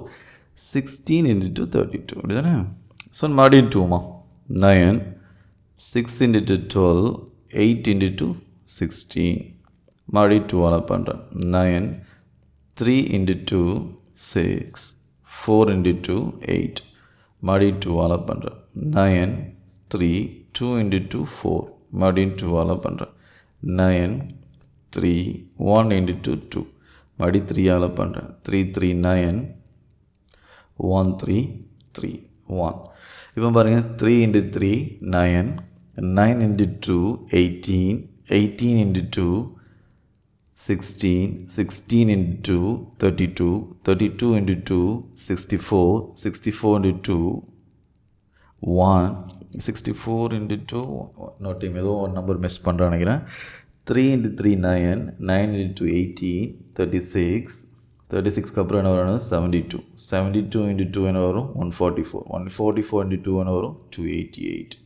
16 × 2 32. அப்படி தானே. ஸோ மறுபடியும் 2மா 9, 6 × 12, 8 × 2 16. மறுபடியும் 12 பண்ணுறேன். 9, 3 × 2 6, 4 × 2 8. மறுபடியும் 12 பண்ணுறேன். 9, 3, 2 × 2 4. மறுபடியும் 12 பண்ணுறேன். 9, 3, 1 × 2 2. மறுபடியும் 3 பண்ணுறேன். 3 3 9, 1 3 3 1. இப்போ பாருங்கள், 3 × 3 9, 9 × 2 18, 18 × 2 16, 16 × 2 32, 32 × 2 64, 64 × 2 1, 64 × 2 நோட்டிங் ஏதோ ஒரு நம்பர் மிஸ் பண்ணுறேன்னு நினைக்கிறேன். 3 × 3 9, 9 × 2 18, 36, 36க்கு அப்புறம் என்ன வரும், 72, 72 × 2 என்ன வரும், 144, 144 × 2 என்ன வரும், 288.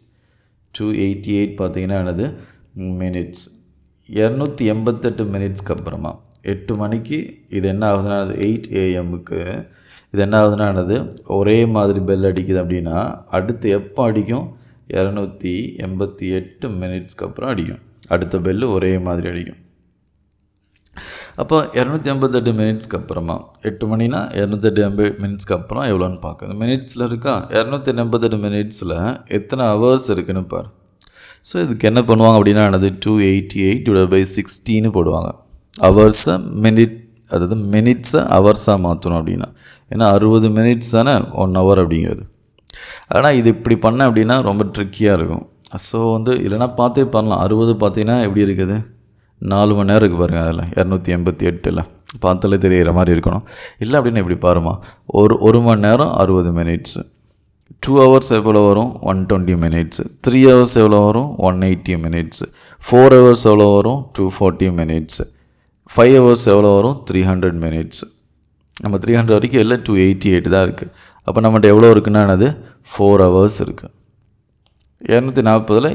288 பார்த்தீங்கன்னா என்னது, மினிட்ஸ். 288 மினிட்ஸ்க்கு அப்புறமா 8 மணிக்கு இது என்ன ஆகுதுன்னா, அது 8 AM-க்கு இது என்ன ஆகுதுன்னா என்னது, ஒரே மாதிரி பெல் அடிக்குது அப்படின்னா அடுத்து எப்போ அடிக்கும், 288 மினிட்ஸ்க்கு அப்புறம் அடிக்கும். அடுத்த பெல்லு ஒரே மாதிரி அடிக்கும். அப்போ 288 மினிட்ஸ்க்கு அப்புறமா 8 மணினா 288 மினிட்ஸ்க்கு அப்புறம் எவ்வளோன்னு பார்க்குறது, மினிட்ஸில் இருக்கா. 288 மினிட்ஸில் எத்தனை ஹவர்ஸ் இருக்குதுன்னு பாரு. ஸோ இதுக்கு என்ன பண்ணுவாங்க அப்படின்னா என்னது, 288/16 போடுவாங்க. ஹவர்ஸை மினிட், அதாவது மினிட்ஸை ஹவர்ஸாக மாற்றணும் அப்படின்னா. ஏன்னா 60 மினிட்ஸ் தானே 1 ஹவர் அப்படிங்கிறது. ஆனால் இது இப்படி பண்ண அப்படின்னா ரொம்ப ட்ரிக்கியாக இருக்கும். ஸோ இல்லைனா பார்த்தே பண்ணலாம். 60 பார்த்தீங்கன்னா எப்படி இருக்குது, 4 மணி நேரம் இருக்குது பாருங்கள். அதில் 288 பார்த்தாலே தெரிகிற மாதிரி இருக்கணும். இல்லை அப்படின்னு எப்படி பாருமா, ஒரு மணி நேரம் 60 மினிட்ஸு. 2 ஹவர்ஸ் எவ்வளோ வரும், 120 மினிட்ஸ். 3 ஹவர்ஸ் எவ்வளோ வரும், 180 மினிட்ஸ். 4 ஹவர்ஸ் எவ்வளோ வரும், 240 மினிட்ஸ். 5 ஹவர்ஸ் எவ்வளோ வரும், 300 மினிட்ஸ். நம்ம 300 வரைக்கும் இல்லை, 288 தான் இருக்குது. அப்போ நம்மகிட்ட எவ்வளோ இருக்குன்னா என்னது, 4 ஹவர்ஸ் இருக்குது. 240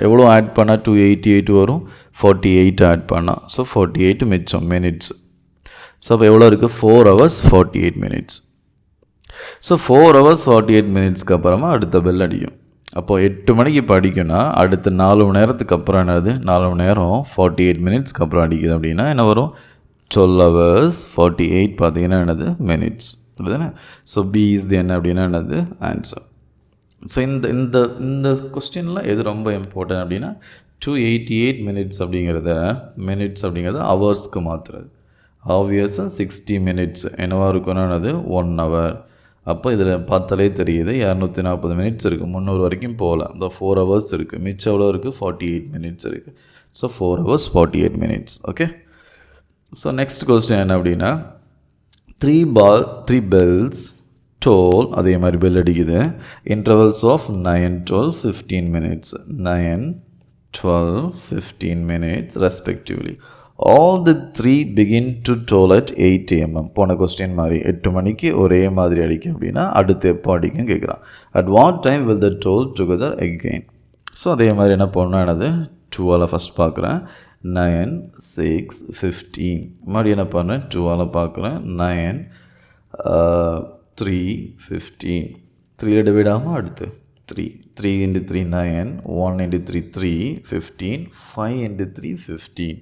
எவ்வளோ ஆட் பண்ணால் 288 வரும், 48 ஆட் பண்ணால். ஸோ 48 மிச்சம் மினிட்ஸ். ஸோ அப்போ எவ்வளோ இருக்குது, 4 ஹவர்ஸ் 48 மினிட்ஸ். ஸோ 4 ஹவர்ஸ் 48 மினிட்ஸ்க்கு அப்புறமா அடுத்த பெல் அடிக்கும். அப்போது 8 மணிக்கு இப்போ அடிக்கும்னா அடுத்த 4 மணி நேரத்துக்கு அப்புறம் என்னது, 4 மணி நேரம் 48 மினிட்ஸ்க்கு அப்புறம் அடிக்குது அப்படின்னா என்ன வரும், 12 ஹவர்ஸ் 48 பார்த்தீங்கன்னா என்னது, மினிட்ஸ். அப்படிதானே. ஸோ பி இஸ் தி என்ன அப்படின்னா என்னது, ஆன்சர். ஸோ இந்த கொஸ்டினில் எது ரொம்ப இம்பார்ட்டன்ட் அப்படின்னா 288 மினிட்ஸ் அப்படிங்கிறத ஹவர்ஸ்க்கு மாற்றுறது. ஆப்வியஸாக 60 மினிட்ஸ் என்னவாக இருக்குன்னா என்னது, 1 ஹவர். அப்போ இதில் பார்த்தாலே தெரியுது 240 மினிட்ஸ் இருக்குது, 300 வரைக்கும் போகல. இந்த 4 ஹவர்ஸ் இருக்குது, மிச்சம் எவ்வளோ இருக்குது, 48 மினிட்ஸ் இருக்குது. So 4 hours 48 minutes. Okay. So next question என்ன அப்படின்னா, 3 bells toll, அதே மாதிரி பெல் அடிக்குது, intervals of 9, 12, 15 minutes. 9, 12, 15 minutes respectively. All the 3 begin to toll at 8 AM. போன கொஸ்டின் மாதிரி 8 மணிக்கு ஒரே மாதிரி அடிக்கும் அப்படின்னா அடுத்து எப்போ அடிக்கும் கேட்குறான். At what time will the toll together again? So அதே மாதிரி என்ன பண்ணணும், என்னது 12 ஃபஸ்ட் பார்க்குறேன். 9, 6, 15. மறுபடியும் என்ன பண்ணுறேன், 12 பார்க்குறேன். 9, 3, 15. 3 டிவைட் ஆகாமல் அடுத்து 3 × 3 9, 1 × 3 3, 15, 5 × 3 15.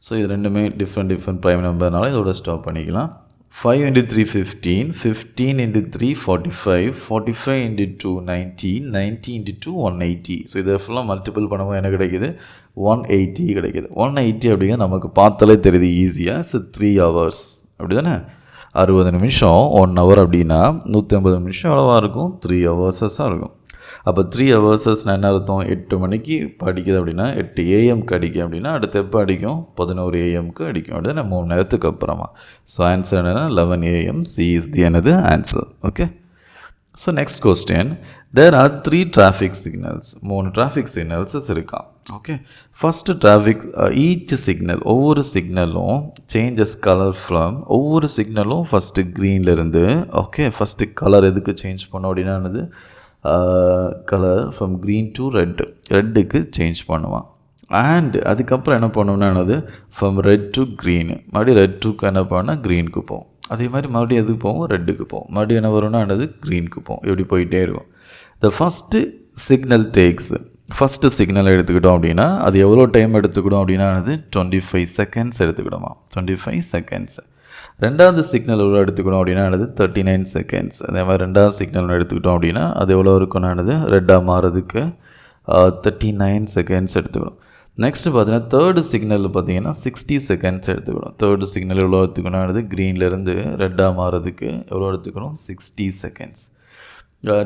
ஸோ இது ரெண்டுமே டிஃப்ரெண்ட் ப்ரைம் நம்பர்னால இதோட ஸ்டாப் பண்ணிக்கலாம். 5 × 3 15, 15 × 3 45, 45 × 2 90, 90 × 2 180. ஸோ இதை ஃபுல்லாக மல்டிபிள் பண்ணும்போது என்ன கிடைக்கிது, 180 கிடைக்கிது. 180 அப்படிங்கிற நமக்கு பார்த்தாலே தெரியுது ஈஸியாக. ஸோ 3 ஹவர்ஸ் அப்படி தானே, 60 நிமிஷம் 1 ஹவர் அப்படின்னா 150 நிமிஷம் எவ்வளோவா இருக்கும், 3 ஹவர்ஸஸாக இருக்கும். அப்போ 3 ஹவர்ஸஸ்னால் என்ன அர்த்தம், 8 மணிக்கு இப்போ அடிக்குது அப்படின்னா 8 AM-க்கு அடிக்கும் அப்படின்னா அடுத்து எப்போ அடிக்கும், 11 AM-க்கு அடிக்கும் அப்படின்னா 3 நேரத்துக்கு அப்புறமா. ஸோ ஆன்சர் என்னென்னா 11 AM. சி இஸ் தி என்னது answer. Okay. So next question, there are 3 traffic signals. 3 traffic signals இருக்கான். Okay, first traffic each signal, ஒவ்வொரு சிக்னலும் சேஞ்சஸ் கலர் ஃப்ரம், ஒவ்வொரு சிக்னலும் ஃபஸ்ட்டு க்ரீன்லேருந்து, ஓகே, ஃபஸ்ட்டு கலர் எதுக்கு சேஞ்ச் பண்ணோம் அப்படின்னா என்னது, கலர் ஃப்ரம் க்ரீன் டு ரெட்டுக்கு சேஞ்ச் பண்ணுவான். அண்ட் அதுக்கப்புறம் என்ன பண்ணோம்னா என்னது, ஃப்ரம் ரெட் டு க்ரீனு, மறுபடியும் ரெட் டுக்கு என்ன பண்ணால் க்ரீனுக்கு போகும். அதே மாதிரி மறுபடியும் எதுக்கு போகும், ரெட்டுக்கு போகும். மறுபடியும் என்ன வரும்னா என்னது, க்ரீனுக்கு போகும். இப்படி போயிட்டே இருக்கும். The first signal takes, first signal எடுத்துக்கிட்டோம் அப்படின்னா அது எவ்வளோ டைம் எடுத்துக்கிட்டோம் அப்படின்னா அது 25 செகண்ட்ஸ் எடுத்துக்கிடுமா, 25 செகண்ட்ஸ். ரெண்டாவது சிக்னல் எவ்வளோ எடுத்துக்கணும் அப்படின்னா அது 39 செகண்ட்ஸ். அதே மாதிரி ரெண்டாவது சிக்னல் எடுத்துக்கிட்டோம் அப்படின்னா அது எவ்வளோ இருக்கும்னானது, ரெட்டாக மாறதுக்கு 39 செகண்ட்ஸ் எடுத்துக்கணும். நெக்ஸ்ட்டு பார்த்தீங்கன்னா தேர்டு சிக்னல் பார்த்தீங்கன்னா 60 செகண்ட்ஸ் எடுத்துக்கணும். தேர்டு சிக்னல் எவ்வளோ எடுத்துக்கணும், க்ரீன்லேருந்து ரெட்டாக மாறதுக்கு எவ்வளோ எடுத்துக்கணும், 60 seconds.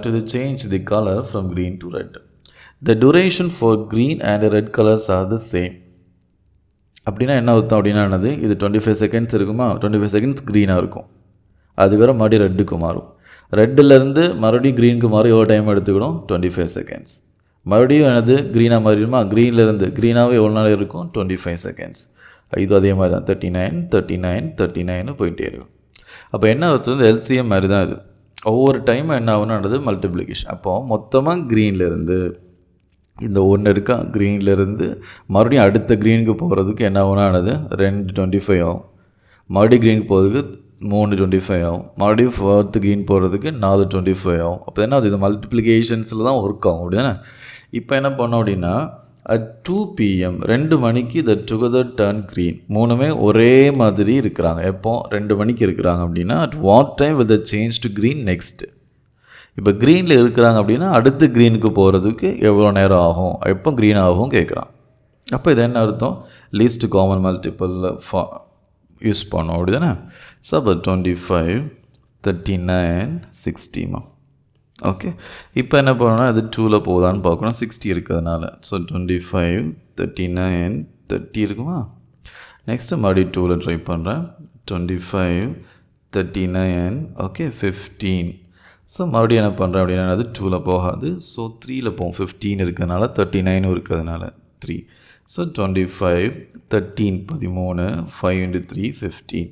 To change the colour from green to red. The duration for green and red colours R the same. அப்படின்னா என்ன அர்த்தம் அப்படின்னா என்னது, இது 25 செகண்ட்ஸ் இருக்குமா, 25 செகண்ட்ஸ் க்ரீனாக இருக்கும், அதுக்கப்புறம் மறுபடியும் ரெட்டுக்கு மாறும். ரெட்டிலேருந்து மறுபடியும் க்ரீனுக்கு மாறும், எவ்வளோ டைம் எடுத்துக்கணும், 25 செகண்ட்ஸ். மறுபடியும் எனது க்ரீனாக மாறிடுமா, க்ரீன்லேருந்து க்ரீனாகவே எவ்வளோ நாள் இருக்கும், 25 செகண்ட்ஸ். இது அதே மாதிரி தான் 39 39 39 போயிட்டே இருக்கும். அப்போ என்ன அர்த்தம், எல்சிஎம் மாதிரி தான் இது. ஒவ்வொரு டைமும் என்ன ஆகுனானது மல்டிப்ளிகேஷன். அப்போது மொத்தமாக க்ரீன்லேருந்து இந்த ஒன்று இருக்கா, க்ரீன்லேருந்து மறுபடியும் அடுத்த க்ரீனுக்கு போகிறதுக்கு என்ன ஆகுனானது 2 25 ஆகும். மறுபடியும் க்ரீனுக்கு போகிறதுக்கு 3 25 ஆகும். மறுபடியும் ஃபோர்த்து க்ரீன் போகிறதுக்கு 4 25 ஆகும். அப்போ என்ன ஆகுது, இது மல்டிப்ளிகேஷன்ஸில் தான் ஒர்க் ஆகும் அப்படின்னா. இப்போ என்ன பண்ணோம் அப்படின்னா at 2 PM 2 மணிக்கு த டுகெதர் டர்ன் க்ரீன். மூணுமே ஒரே மாதிரி இருக்கிறாங்க. எப்போ 2 மணிக்கு இருக்கிறாங்க அப்படின்னா at what time will they change to green next. இப்போ க்ரீனில் இருக்கிறாங்க அப்படின்னா அடுத்து க்ரீனுக்கு போகிறதுக்கு எவ்வளோ நேரம் ஆகும், எப்போ க்ரீன் ஆகும் கேட்குறான். அப்போ இது என்ன அர்த்தம், லீஸ்ட் காமன் மல்டிபிள் யூஸ் பண்ணோம் அப்படி தானே. ஸோ அப்போ 25 39 60மா. ஓகே, இப்போ என்ன பண்ணணும்னா அது 2ல் போகுதான்னு பார்க்கணும், 60 இருக்கிறதுனால. ஸோ 25 39 30 இருக்குமா. நெக்ஸ்ட்டு மறுபடியும் 2ல் ட்ரை பண்ணுறேன். 25 39 ஓகே 15. ஸோ மறுபடியும் என்ன பண்ணுறேன் அப்படின்னா அது 2ல் போகாது. ஸோ 3ல் போகும், 15 இருக்கிறதுனால 39 இருக்கிறதுனால 3. ஸோ 25 13 13 5 × 3 15.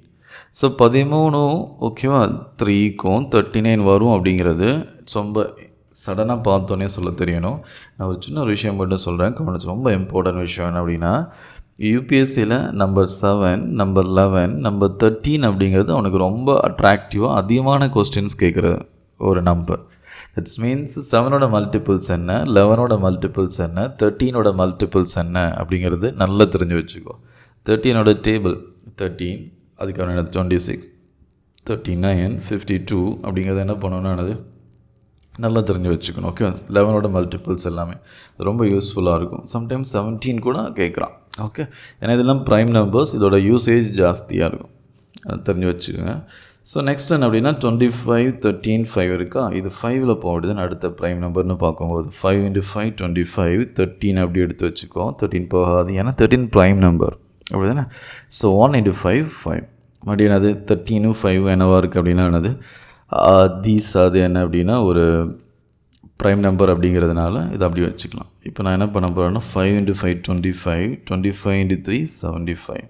ஸோ 13 ஓகேவா 3க்கும் 39 வரும் அப்படிங்கிறது ரொம்ப சடனாக பார்த்தோன்னே சொல்ல தெரியணும். நான் ஒரு சின்ன ஒரு விஷயம் மட்டும் சொல்கிறேன், கவனிச்சு. ரொம்ப இம்பார்ட்டன்ட் விஷயம் என்ன அப்படின்னா, யூபிஎஸ்சியில் நம்பர் 7 நம்பர் 11 நம்பர் 13 அப்படிங்கிறது அவனுக்கு ரொம்ப அட்ராக்டிவாக அதிகமான கொஸ்டின்ஸ் கேட்குற ஒரு நம்பர். தட்ஸ் மீன்ஸ் 7ஓட மல்டிபிள்ஸ் என்ன, 11ஓட மல்டிபிள்ஸ் என்ன, 13ஓட மல்டிபிள்ஸ் என்ன அப்படிங்கிறது நல்லா தெரிஞ்சு வச்சுக்கோ. 13ஓட டேபிள் 13, அதுக்கான 26 39 52 அப்படிங்கிறது என்ன பண்ணணும்னா அது நல்லா தெரிஞ்சு வச்சுக்கணும். ஓகே, 11ஓட மல்டிபிள்ஸ் எல்லாமே ரொம்ப யூஸ்ஃபுல்லாக இருக்கும். சம்டைம்ஸ் 17 கூட கேட்குறான். ஓகே, ஏன்னா இதெல்லாம் ப்ரைம் நம்பர்ஸ், இதோட யூசேஜ் ஜாஸ்தியாக இருக்கும், அது தெரிஞ்சு வச்சுக்கோங்க. ஸோ நெக்ஸ்ட் என்ன அப்படின்னா 25 13 5 இருக்கா, இது 5ல் போகுதுன்னு அடுத்த ப்ரைம் நம்பர்னு பார்க்கும்போது 5 × 5 25 13 அப்படி எடுத்து வச்சுக்கோ. 13 போகாது, ஏன்னா 13 ப்ரைம் நம்பர் அப்படி தானே. ஸோ 1 × 5 5. மறுபடியும் என்னது 13 5 என்னவாக இருக்குது அப்படின்னா என்னது தீஸ், அது என்ன அப்படின்னா ஒரு ப்ரைம் நம்பர் அப்படிங்கிறதுனால இதை அப்படி வச்சுக்கலாம். இப்போ நான் என்ன பண்ண போகிறேன்னா 5 × 5 25 25 × 3 75.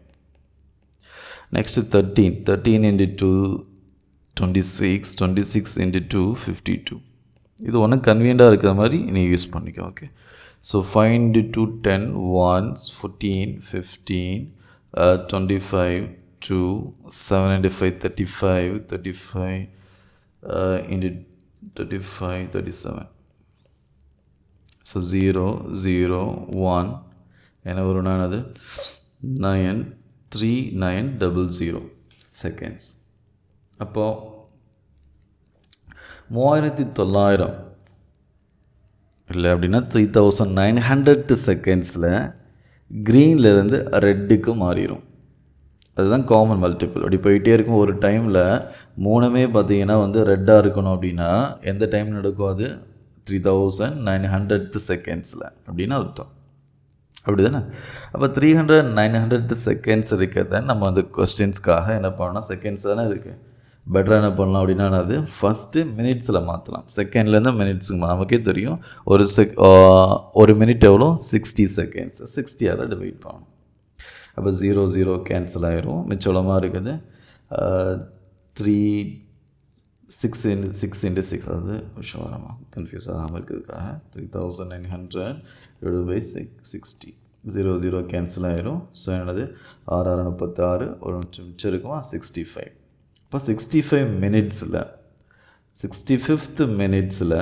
நெக்ஸ்ட்டு 13 × 2 26 26 × 2 52. இது ஒன்றும் கன்வீனியண்ட்டாக இருக்கிற மாதிரி நீ யூஸ் பண்ணிக்கோ. Okay, so 5 × 2 10 1 14 15 25 2 7 × 5 35 35 × 35 37. ஸோ 0 0 1 என்ன வரும்னா அது 9 3900 செகண்ட்ஸ். அப்போது 3900 இல்லை அப்படின்னா 3900 செகண்ட்ஸில் க்ரீன்லேருந்து ரெட்டுக்கு மாறிடும். அதுதான் காமன் மல்டிபிள். அப்படி போயிட்டே இருக்கும். ஒரு டைமில் மூணுமே பார்த்திங்கன்னா ரெட்டாக இருக்கணும் அப்படின்னா எந்த டைம் நடக்கும், அது 3900 செகண்ட்ஸில் அப்படின்னு அர்த்தம். அப்படி தானே. அப்போ 300 900 செகண்ட்ஸ் இருக்கிறத நம்ம கொஸ்டின்ஸ்க்காக என்ன பண்ணோம்னா செகண்ட்ஸ் தானே இருக்குது, பெட்டராக என்ன பண்ணலாம் அப்படின்னா அது ஃபஸ்ட்டு மினிட்ஸில் மாற்றலாம். செகண்ட்லேருந்து மினிட்ஸுக்கு நமக்கே தெரியும் ஒரு மினிட் எவ்வளோ 60 செகண்ட்ஸ். 60 டிவைட் பண்ணணும். அப்போ 0 0 கேன்சல் ஆயிரும். மிச்சமாக இருக்குது 6 into 6 அது விஷயம் வராமா கன்ஃபியூஸ் ஆகாமல் இருக்கிறதுக்காக 3900 / 60 0 0 கேன்சல் ஆயிரும். ஸோ என்னது 6 6 36 ஒரு மிச்சம் இருக்குமா 65. இப்போ 65 மினிட்ஸில் 65th மினிட்ஸில்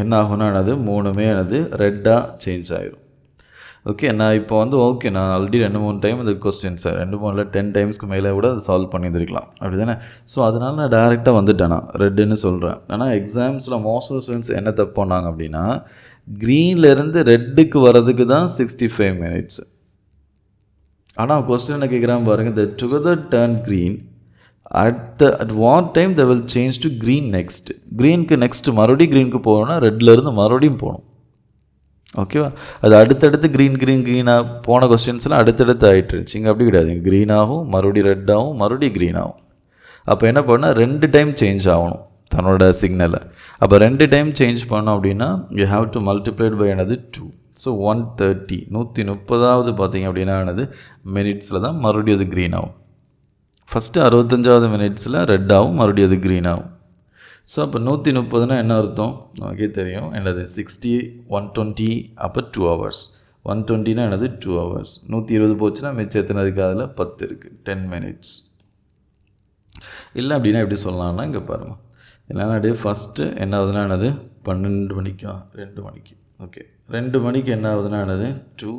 என்ன ஆகும்னா என்னது 3மே என்னது ரெட்டாக சேஞ்ச் ஆகிரும். ஓகே, நான் இப்போ வந்து ஓகே நான் ஆல்ரெடி 2-3 டைம் இந்த கொஸ்டின்ஸை 2-3 10 டைம்ஸ்க்கு மேலே கூட அதை சால்வ் பண்ணியிருந்துருக்கலாம் அப்படி தானே. ஸோ அதனால் நான் டேரெக்டாக வந்துட்டேன், நான் ரெட்டுன்னு சொல்கிறேன். ஆனால் எக்ஸாம்ஸில் மோஸ்ட் ஆஃப் ஸ்டூடெண்ட்ஸ் என்ன தப்பு பண்ணாங்க அப்படின்னா க்ரீன்லேருந்து ரெட்டுக்கு வர்றதுக்கு தான் 65 மினிட்ஸ். ஆனால் கொஸ்டின் என்ன கேட்குறான் பாருங்கள், the together turn green at what time they will change to green next. க்ரீனுக்கு நெக்ஸ்ட்டு மறுபடியும் க்ரீனுக்கு போகணும்னா ரெட்லேருந்து மறுபடியும் போகணும். ஓகேவா, அது அடுத்தடுத்து க்ரீனாக போன கொஸ்டின்ஸ்லாம் அடுத்தடுத்து ஆகிட்டுருச்சு. இங்கே அப்படி கிடையாது, க்ரீனாகவும் மறுபடியும் ரெட்டாகவும் மறுபடியும் க்ரீனாகும். அப்போ என்ன பண்ணால் 2 டைம் சேஞ்ச் ஆகணும் தன்னோட சிக்னலை. அப்போ 2 டைம் சேஞ்ச் பண்ணோம் அப்படின்னா you have to multiplied by என்னது 2. ஸோ 130 130வது பார்த்தீங்க அப்படின்னா என்னது மினிட்ஸில் தான் மறுபடியும் அது க்ரீன் ஆகும். ஃபஸ்ட்டு 65வது மினிட்ஸில் ரெட் ஆகும், மறுபடியும் அது க்ரீன் ஆகும். ஸோ அப்போ 130னா என்ன அர்த்தம் நமக்கே தெரியும் என்னது 60 120 அப்போ 2 hours. 120னா என்னது 2 hours. 120 போச்சுன்னா மிச்சம் எத்தனை இருக்குது, அதில் 10 இருக்குது, 10 minutes. இல்லை அப்படின்னா எப்படி சொல்லலாம்னா இங்கே பாருங்கள், இல்லைன்னா ஃபஸ்ட்டு என்ன ஆகுதுன்னா என்னது 12 மணிக்கா 2 மணிக்கு. ஓகே, 2 மணிக்கு என்ன ஆகுதுன்னா என்னது 2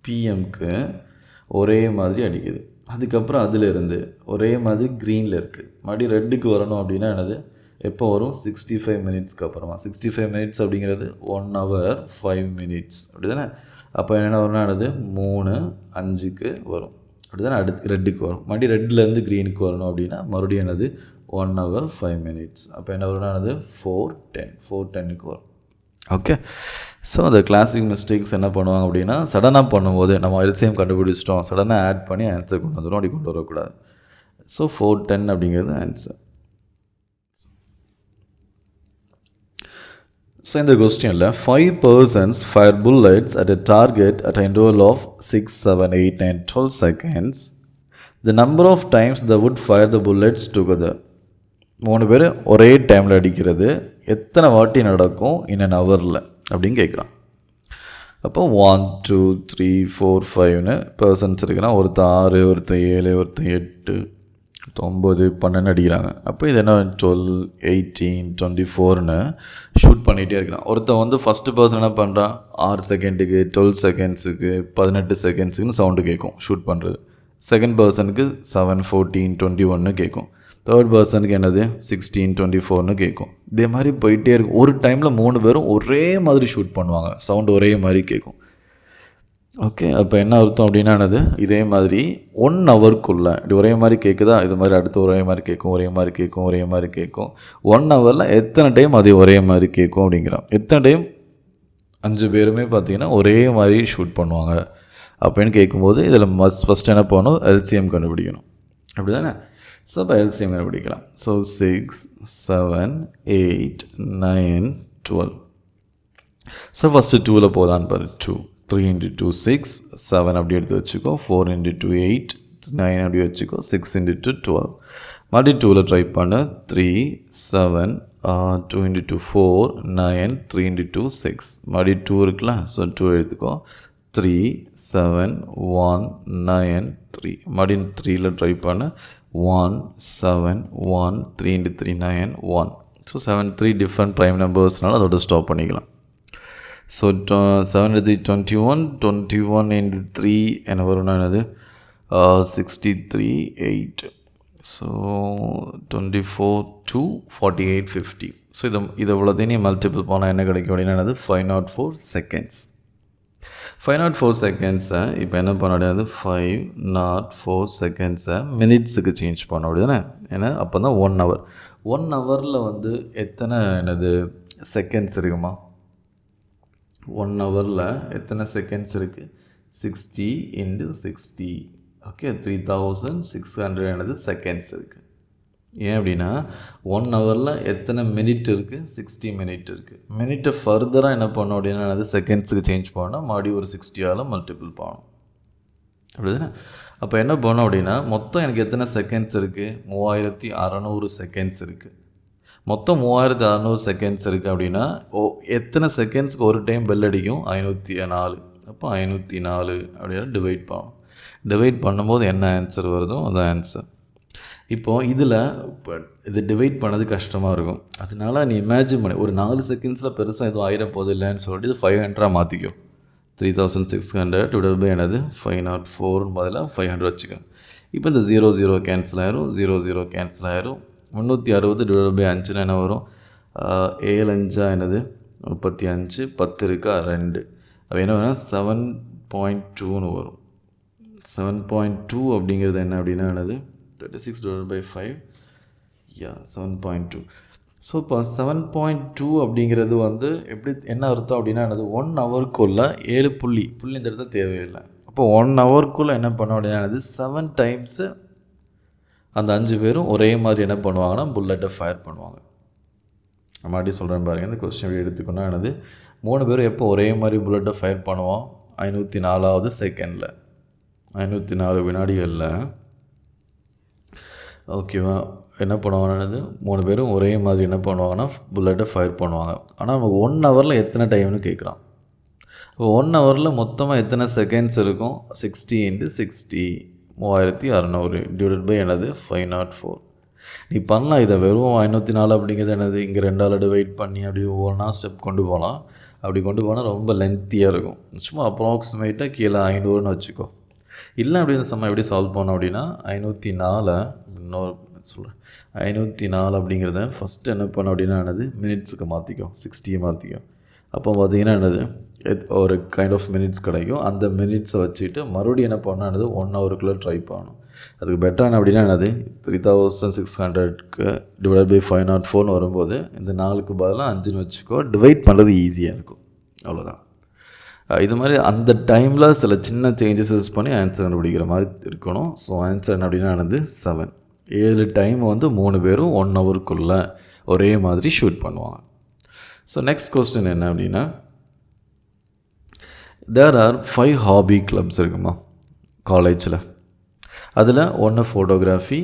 PM ஒரே மாதிரி அடிக்குது. அதுக்கப்புறம் அதிலிருந்து ஒரே மாதிரி க்ரீனில் இருக்குது, மறுபடியும் ரெட்டுக்கு வரணும் அப்படின்னா என்னது எப்போ வரும் 65 மினிட்ஸ்க்கு அப்புறமா. 65 மினிட்ஸ் அப்படிங்கிறது 1 hour 5 minutes அப்படி தானே. அப்போ என்ன வரும்னா என்னது 3:05 வரும் அப்படி தானே. அடுத்து ரெட்டுக்கு வரும், மறுபடியும் ரெட்லேருந்து க்ரீனுக்கு வரணும் அப்படின்னா மறுபடியும் என்னது 1 hour 5 minutes. அப்போ என்ன வரும்னா என்னது 4:10 வரும். ஓகே, ஸோ அந்த கிளாசிக் மிஸ்டேக்ஸ் என்ன பண்ணுவாங்க அப்படின்னா சடனாக பண்ணும்போது நம்ம எல்சிஎம் கண்டுபிடிச்சிட்டோம், சடனாக ஆட் பண்ணி ஆன்சர் கொண்டு வந்துடும், அப்படி கொண்டு வரக்கூடாது. ஸோ 4:10 அப்படிங்கிறது ஆன்சர். ஸோ இந்த கொஸ்டினில் 5 persons fire bullets at a target at an interval of 6, 7, 8, 9, 12 seconds. The number of times they would fire the bullets together. 3 பேர் ஒரே டைமில் அடிக்கிறது எத்தனை வாட்டி நடக்கும் இன் அன் ஹவரில் அப்படின்னு கேட்குறான். அப்போ 1 2 3 4 5ன்னு பர்சன்ஸ் இருக்குன்னா ஒருத்தர் 6 ஒருத்தர் 7 ஒருத்தர் 8 9 12 அடிக்கிறாங்க. அப்போ இது என்ன 12 18 24ன்னு ஷூட் பண்ணிகிட்டே இருக்கிறான். ஒருத்தன் வந்து ஃபஸ்ட்டு பர்சன் என்ன பண்ணுறான் 6 செகண்டுக்கு 12 செகண்ட்ஸுக்கு 18 செகண்ட்ஸுக்குன்னு சவுண்டு கேட்கும் ஷூட் பண்ணுறது. செகண்ட் பர்சனுக்கு 7 14 21ன்னு கேட்கும். தேர்ட் பர்சனுக்கு என்னது 16 24ன்னு கேட்கும். இதே மாதிரி போயிட்டே இருக்கும். ஒரு டைமில் 3 பேரும் ஒரே மாதிரி ஷூட் பண்ணுவாங்க, சவுண்டு ஒரே மாதிரி கேட்கும். ஓகே, அப்போ என்ன அர்த்தம் அப்படின்னா என்னது இதே மாதிரி 1 hourக்குள்ளே இப்படி ஒரே மாதிரி கேட்குதா, இது மாதிரி அடுத்து ஒரே மாதிரி கேட்கும், ஒரே மாதிரி கேட்கும், ஒரே மாதிரி கேட்கும். 1 hourல் எத்தனை டைம் அதே ஒரே மாதிரி கேட்கும் அப்படிங்கிறான். எத்தனை டைம் 5 பேருமே பார்த்தீங்கன்னா ஒரே மாதிரி ஷூட் பண்ணுவாங்க அப்படின்னு கேட்கும்போது இதில் ஃபஸ்ட் என்ன பண்ணணும் எல்சிஎம் கண்டுபிடிக்கணும் அப்படி தானே. ஸோ இப்போ எல்சிஎம் கண்டுபிடிக்கலாம். ஸோ 6 7 8 9 12. ஸோ ஃபஸ்ட்டு 2ல் போதான்னு பாரு. 2 3 into 2 6 7 அப்படி எடுத்து வச்சுக்கோ. 4 into 2 8 9 அப்படி வச்சுக்கோ. 6 into 2 12. மறுபடியும் 2ல் ட்ரை பண்ண 3 7 2 into 2 4 9 3 into 2 6. மறுபடியும் 2 இருக்குல்ல, ஸோ 2 எடுத்துக்கோ. 3 7 1 9 3. மறுபடியும் 3ல் ட்ரை பண்ண 1 7 1 3 into 3 9 1. ஸோ 7 3 டிஃப்ரெண்ட் ப்ரைம் நம்பர்ஸ்னால அதோட ஸ்டாப் பண்ணிக்கலாம். ஸோ 7 21 21 into 3 என்ன வரும்னா என்னது 63 8. ஸோ 24 2 48 50. ஸோ இதை இவ்வளோத்தையும் நீ மல்டிபிள் போனால் என்ன கிடைக்கும் அப்படின்னா என்னது 504 செகண்ட்ஸ். 504 செகண்ட்ஸை இப்போ என்ன பண்ண முடியாது 504 செகண்ட்ஸை மினிட்ஸுக்கு சேஞ்ச் பண்ண முடியாது. ஏன்னா அப்போ தான் 1 hour. 1 hourல் வந்து எத்தனை என்னது செகண்ட்ஸ் இருக்குமா? 1 hourல் எத்தனை செகண்ட்ஸ் இருக்குது 60 into 60. ஓகே, 3600 என்னது செகண்ட்ஸ் இருக்குது. ஏன் அப்படின்னா 1 ஹவரில் எத்தனை மினிட் இருக்குது, 60 மினிட் இருக்குது. மினிட்டை ஃபர்தராக என்ன பண்ணணும் அப்படின்னா அது செகண்ட்ஸுக்கு சேஞ்ச் பண்ணணும், மறுபடியும் ஒரு 60ஆல் மல்டிபிள் பண்ணணும். அப்படிதானே? அப்போ என்ன பண்ணோம் அப்படின்னா மொத்தம் எனக்கு எத்தனை செகண்ட்ஸ் இருக்குது, 3600 செகண்ட்ஸ் இருக்குது. மொத்தம் 3600 செகண்ட்ஸ் இருக்குது அப்படின்னா எத்தனை செகண்ட்ஸ்க்கு ஒரு டைம் பெல் அடிக்கும், 504. அப்போ 504 அப்படின்னா டிவைட் பண்ணணும். டிவைட் பண்ணும்போது என்ன ஆன்சர் வருதோ அதான் ஆன்சர். இப்போது இதில் இப்போ இது டிவைட் பண்ணது கஷ்டமாக இருக்கும். அதனால நீ இமேஜின் பண்ணி ஒரு 4 செகண்ட்ஸில் பெருசாக எதுவும் ஆயிரப்போது இல்லைன்னு சொல்லிட்டு இது 500 மாற்றிக்கோ. 3600 டிவைட் பை என்னது 504 பதிலாக 500 வச்சுக்கோ. இப்போ இந்த 0 கேன்சல் ஆயிரும், 0 கேன்சல் ஆயிரும். 360 டிவைட் பை 5 என்ன வரும், 7 5 என்னது 35, 10 இருக்கா 2. அப்போ என்ன வேணால் 7.2ன்னு வரும். 7.2 அப்படிங்கிறது என்ன அப்படின்னா என்னது 36 divided by 5, 7.2. ஸோ இப்போ 7.2 அப்படிங்கிறது வந்து எப்படி என்ன அர்த்தம் அப்படின்னா என்னது 1 ஹவருக்குள்ளே 7 புள்ளி இந்த இடத்துல தேவையில்லை. அப்போ 1 ஹவருக்குள்ளே என்ன பண்ண அப்படின்னாது 7 டைம்ஸு அந்த 5 பேரும் ஒரே மாதிரி என்ன பண்ணுவாங்கன்னா புல்லட்டை ஃபயர் பண்ணுவாங்க. மறுபடியும் சொல்கிறேன் பாருங்கள், இந்த கொஸ்டின் எப்படி எடுத்துக்கணும் என்னது 3 பேரும் எப்போ ஒரே மாதிரி புல்லட்டை ஃபயர் பண்ணுவோம், 504வது செகண்டில் 504 வினாடிகளில். ஓகேவா, என்ன பண்ணுவாங்கன்னு 3 பேரும் ஒரே மாதிரி என்ன பண்ணுவாங்கன்னா புல்லட்டை ஃபயர் பண்ணுவாங்க. ஆனால் நமக்கு 1 ஹவரில் எத்தனை டைம்னு கேட்குறான். இப்போ 1 ஹவரில் மொத்தமாக எத்தனை செகண்ட்ஸ் இருக்கும், 60 × 60 3600 டிவைட் பை என்னது 504. நீ பண்ணலாம் இதை வெறும் 504 அப்படிங்கிறது என்னது இங்கே 2ஆல் டிவைட் பண்ணி அப்படி ஒவ்வொன்றா ஸ்டெப் கொண்டு போகலாம். அப்படி கொண்டு போனால் ரொம்ப லென்த்தியாக இருக்கும். சும்மா அப்ராக்சிமேட்டாக கீழே 500ன்னு வச்சுக்கோ. இல்லை அப்படின்னு சம்ம எப்படி சால்வ் பண்ணோம் அப்படின்னா 504 இன்னொரு சொல்கிறேன் 504 அப்படிங்கிறத ஃபஸ்ட்டு என்ன பண்ணோம் அப்படின்னா என்னது மினிட்ஸுக்கு மாற்றிக்கும், 60 மாற்றிக்கும். அப்போ பார்த்தீங்கன்னா என்னது ஒரு கைண்ட் ஆஃப் மினிட்ஸ் கிடைக்கும். அந்த மினிட்ஸை வச்சுட்டு மறுபடியும் என்ன பண்ணால் என்னது 1 ஹவருக்குள்ளே ட்ரை பண்ணணும். அதுக்கு பெட்டர் என்ன அப்படின்னா என்னது 3600க்கு டிவைட் பை 504ன்னு வரும்போது இந்த 4க்கு பதிலாக 5ன்னு வச்சுக்கோ. டிவைட் பண்ணுறது ஈஸியாக இருக்கும், அவ்வளோதான். இது மாதிரி அந்த டைமில் சில சின்ன சேஞ்சஸஸ் பண்ணி ஆன்சர் கண்டுபிடிக்கிற மாதிரி இருக்கணும். ஸோ ஆன்சர் என்ன அப்படின்னா என்னது 7. 7 டைம் வந்து 3 பேரும் 1 ஹவருக்குள்ளே ஒரே மாதிரி ஷூட் பண்ணுவாங்க. ஸோ நெக்ஸ்ட் கொஸ்டின் என்ன அப்படின்னா தேர் ஆர் 5 ஹாபி கிளப்ஸ் இருக்குமா காலேஜில். அதில் ஒன்று ஃபோட்டோகிராஃபி,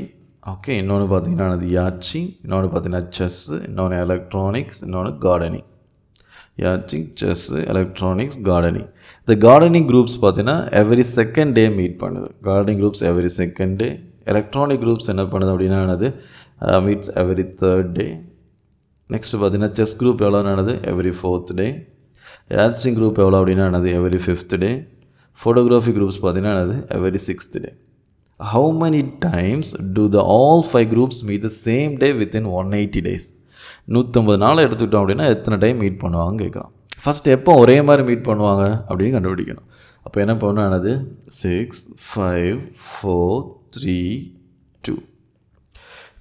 ஓகே, இன்னொன்று பார்த்தீங்கன்னா அது யாச்சிங், இன்னொன்று பார்த்தீங்கன்னா செஸ்ஸு, இன்னொன்று எலக்ட்ரானிக்ஸ், இன்னொன்று gardening. Yachting, chess, electronics, gardening. இந்த கார்டனிங் குரூப்ஸ் பார்த்தீங்கன்னா எவ்ரி செகண்ட் டே மீட் பண்ணுது. Gardening groups every second day. Electronic groups என்ன பண்ணுது அப்படின்னா என்னது meets every 3rd day. Next பார்த்தீங்கன்னா செஸ் குரூப் எவ்வளோ நடக்குது எவ்ரி 4th டே. யாச்சிங் குரூப் எவ்வளோ அப்படின்னா என்னது எவ்ரி 5th டே. ஃபோட்டோகிராஃபி குரூப்ஸ் பார்த்தீங்கன்னா என்னது every 6th day. How many times do all 5 groups meet the same day within 180 days? 150 நாள் எடுத்துக்கிட்டோம் அப்படின்னா எத்தனை டைம் மீட் பண்ணுவாங்கன்னு கேட்குறான். ஃபஸ்ட்டு எப்போ ஒரே மாதிரி மீட் பண்ணுவாங்க அப்படின்னு கண்டுபிடிக்கணும். அப்போ என்ன பண்ணானது 6 5 4 3 2.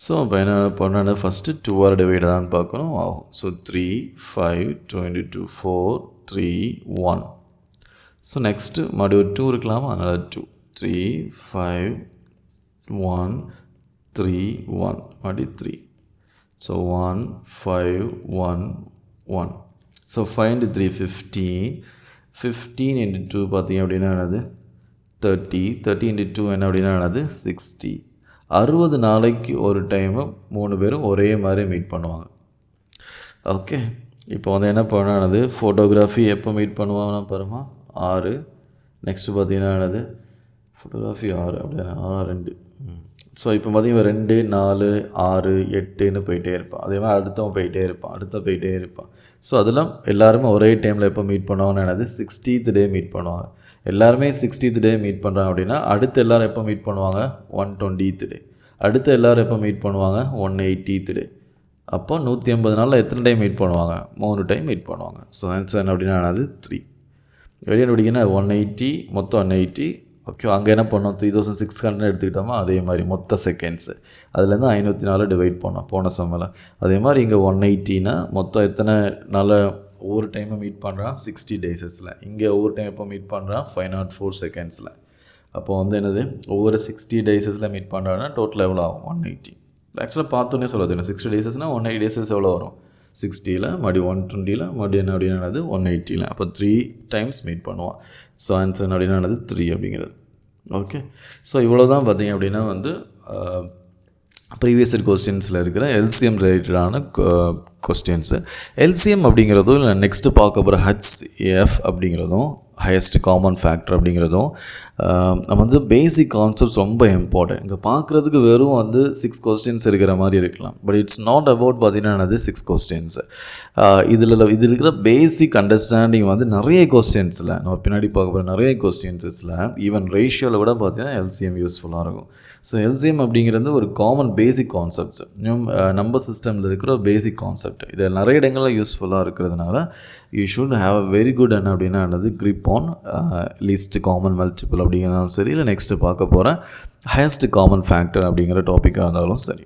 ஸோ அப்போ என்ன பண்ணானது ஃபஸ்ட்டு 2ஆல் டிவைட் தான் பார்க்கணும் ஆகும். ஸோ 3 5 22 4 3 1. ஸோ நெக்ஸ்ட்டு மறுபடியும் 2 இருக்கலாமா, அதனால் 2 3 5 1 3 1 மறுபடியும் 3. ஸோ 1 5 1 1. ஸோ 5 × 3 15. 15 × 2 பார்த்தீங்க அப்படின்னா என்னது 30. 30 × 2 என்ன அப்படின்னா என்னது 60. 60 நாளைக்கு ஒரு டைமு 3 பேரும் ஒரே மாதிரி மீட் பண்ணுவாங்க. ஓகே, இப்போ வந்து என்ன பண்ணானது ஃபோட்டோகிராஃபி எப்போ மீட் பண்ணுவாங்கன்னா பாருமா 6. நெக்ஸ்ட்டு பார்த்தீங்கன்னா என்னது ஃபோட்டோகிராஃபி 6 அப்படின்னா 2. ஸோ இப்போ பார்த்தீங்கன்னா 2 4 6 8ன்னு போயிட்டே இருப்பான். அதே மாதிரி அடுத்தவன் போயிட்டே இருப்பான். ஸோ அதெல்லாம் எல்லாருமே ஒரே டைமில் எப்போ மீட் பண்ணுவாங்கன்னு என்னது 60th டே மீட் பண்ணுவாங்க. எல்லாருமே 60th டே மீட் பண்ணுறாங்க அப்படின்னா அடுத்து எல்லோரும் எப்போ மீட் பண்ணுவாங்க 120th டே. அடுத்து எல்லோரும் எப்போ மீட் பண்ணுவாங்க 180th டே. அப்போ 180 நாளில் எத்தனை டைம் மீட் பண்ணுவாங்க 3 டைம் மீட் பண்ணுவாங்க. ஸோ ஆன்சர் என்ன அப்படின்னா என்னது 3. வெளியே பிடிக்கன்னா 180 மொத்தம் 180. ஓகே, அங்கே என்ன பண்ணோம் 3600 எடுத்துக்கிட்டோமா, அதே மாதிரி மொத்த செகண்ட்ஸு அதுலேருந்து 504 டிவைட் பண்ணோம் போன சம்மில். அதே மாதிரி இங்கே 180னா மொத்தம் எத்தனை நாள் ஒவ்வொரு டைமும் மீட் பண்ணுறான் 60 டேஸஸில். இங்கே ஒவ்வொரு டைம் எப்போ மீட் பண்ணுறான் 504 செகண்ட்ஸில். அப்போ வந்து என்னது ஒவ்வொரு 60 டேஸஸில் மீட் பண்ணுறான்னா டோட்டல் எவ்வளோ ஆகும் 180. ஆக்சுவலாக பார்த்தோன்னே சொல்ல தெரியும் 60 டேஸஸ்னால் 180 டேஸஸ் எவ்வளோ வரும் 60ல் மறுபடியும் 120ல் மறுபடியும் என்ன அப்படின்னானது 180ல் அப்போ 3 டைம்ஸ் மீட் பண்ணுவோம். ஸோ ஆன்சர் அப்படின்னானது 3 அப்படிங்கிறது. ஓகே, ஸோ இவ்வளோ தான் பார்த்தீங்க அப்படின்னா வந்து ப்ரீவியஸ் இயர் கொஸ்டின்ஸில் இருக்கிற எல்சிஎம் ரிலேட்டடான கொஸ்டின்ஸு. எல்சிஎம் அப்படிங்கிறதும் இல்லை நெக்ஸ்ட்டு பார்க்க போகிற HCF அப்படிங்கிறதும் ஹையஸ்ட் காமன் ஃபேக்டர் அப்படிங்கிறதும் நம்ம வந்து பேசிக் கான்செப்ட்ஸ் ரொம்ப இம்பார்ட்டன்ட். இங்கே பார்க்குறதுக்கு வெறும் வந்து 6 கொஸ்டின்ஸ் இருக்கிற மாதிரி இருக்கலாம், பட் இட்ஸ் நாட் அபவுட் பார்த்தீங்கன்னா 6 கொஸ்டின்ஸ். இதில் இருக்கிற பேசிக் அண்டர்ஸ்டாண்டிங் வந்து நிறைய கொஸ்டின்ஸில் நம்ம பின்னாடி பார்க்க போகிற நிறைய கொஸ்டின்ஸில் ஈவன் ரேஷியோவில் கூட பார்த்தீங்கன்னா எல்சிஎம் யூஸ்ஃபுல்லாக இருக்கும். ஸோ எல்சிஎம் அப்படிங்கிறது ஒரு காமன் பேசிக் கான்செப்ட்ஸ், நம்பர் சிஸ்டமில் இருக்கிற ஒரு பேசிக் கான்செப்ட். இது நிறைய இடங்களில் யூஸ்ஃபுல்லாக இருக்கிறதுனால you should have a very good என்ன அப்படின்னா grip on least common multiple அப்படிங்கிறதாலும் சரி, இல்லை நெக்ஸ்ட்டு பார்க்க போகிற ஹையஸ்ட் காமன் ஃபேக்டர் அப்படிங்கிற டாப்பிக்காக இருந்தாலும் சரி.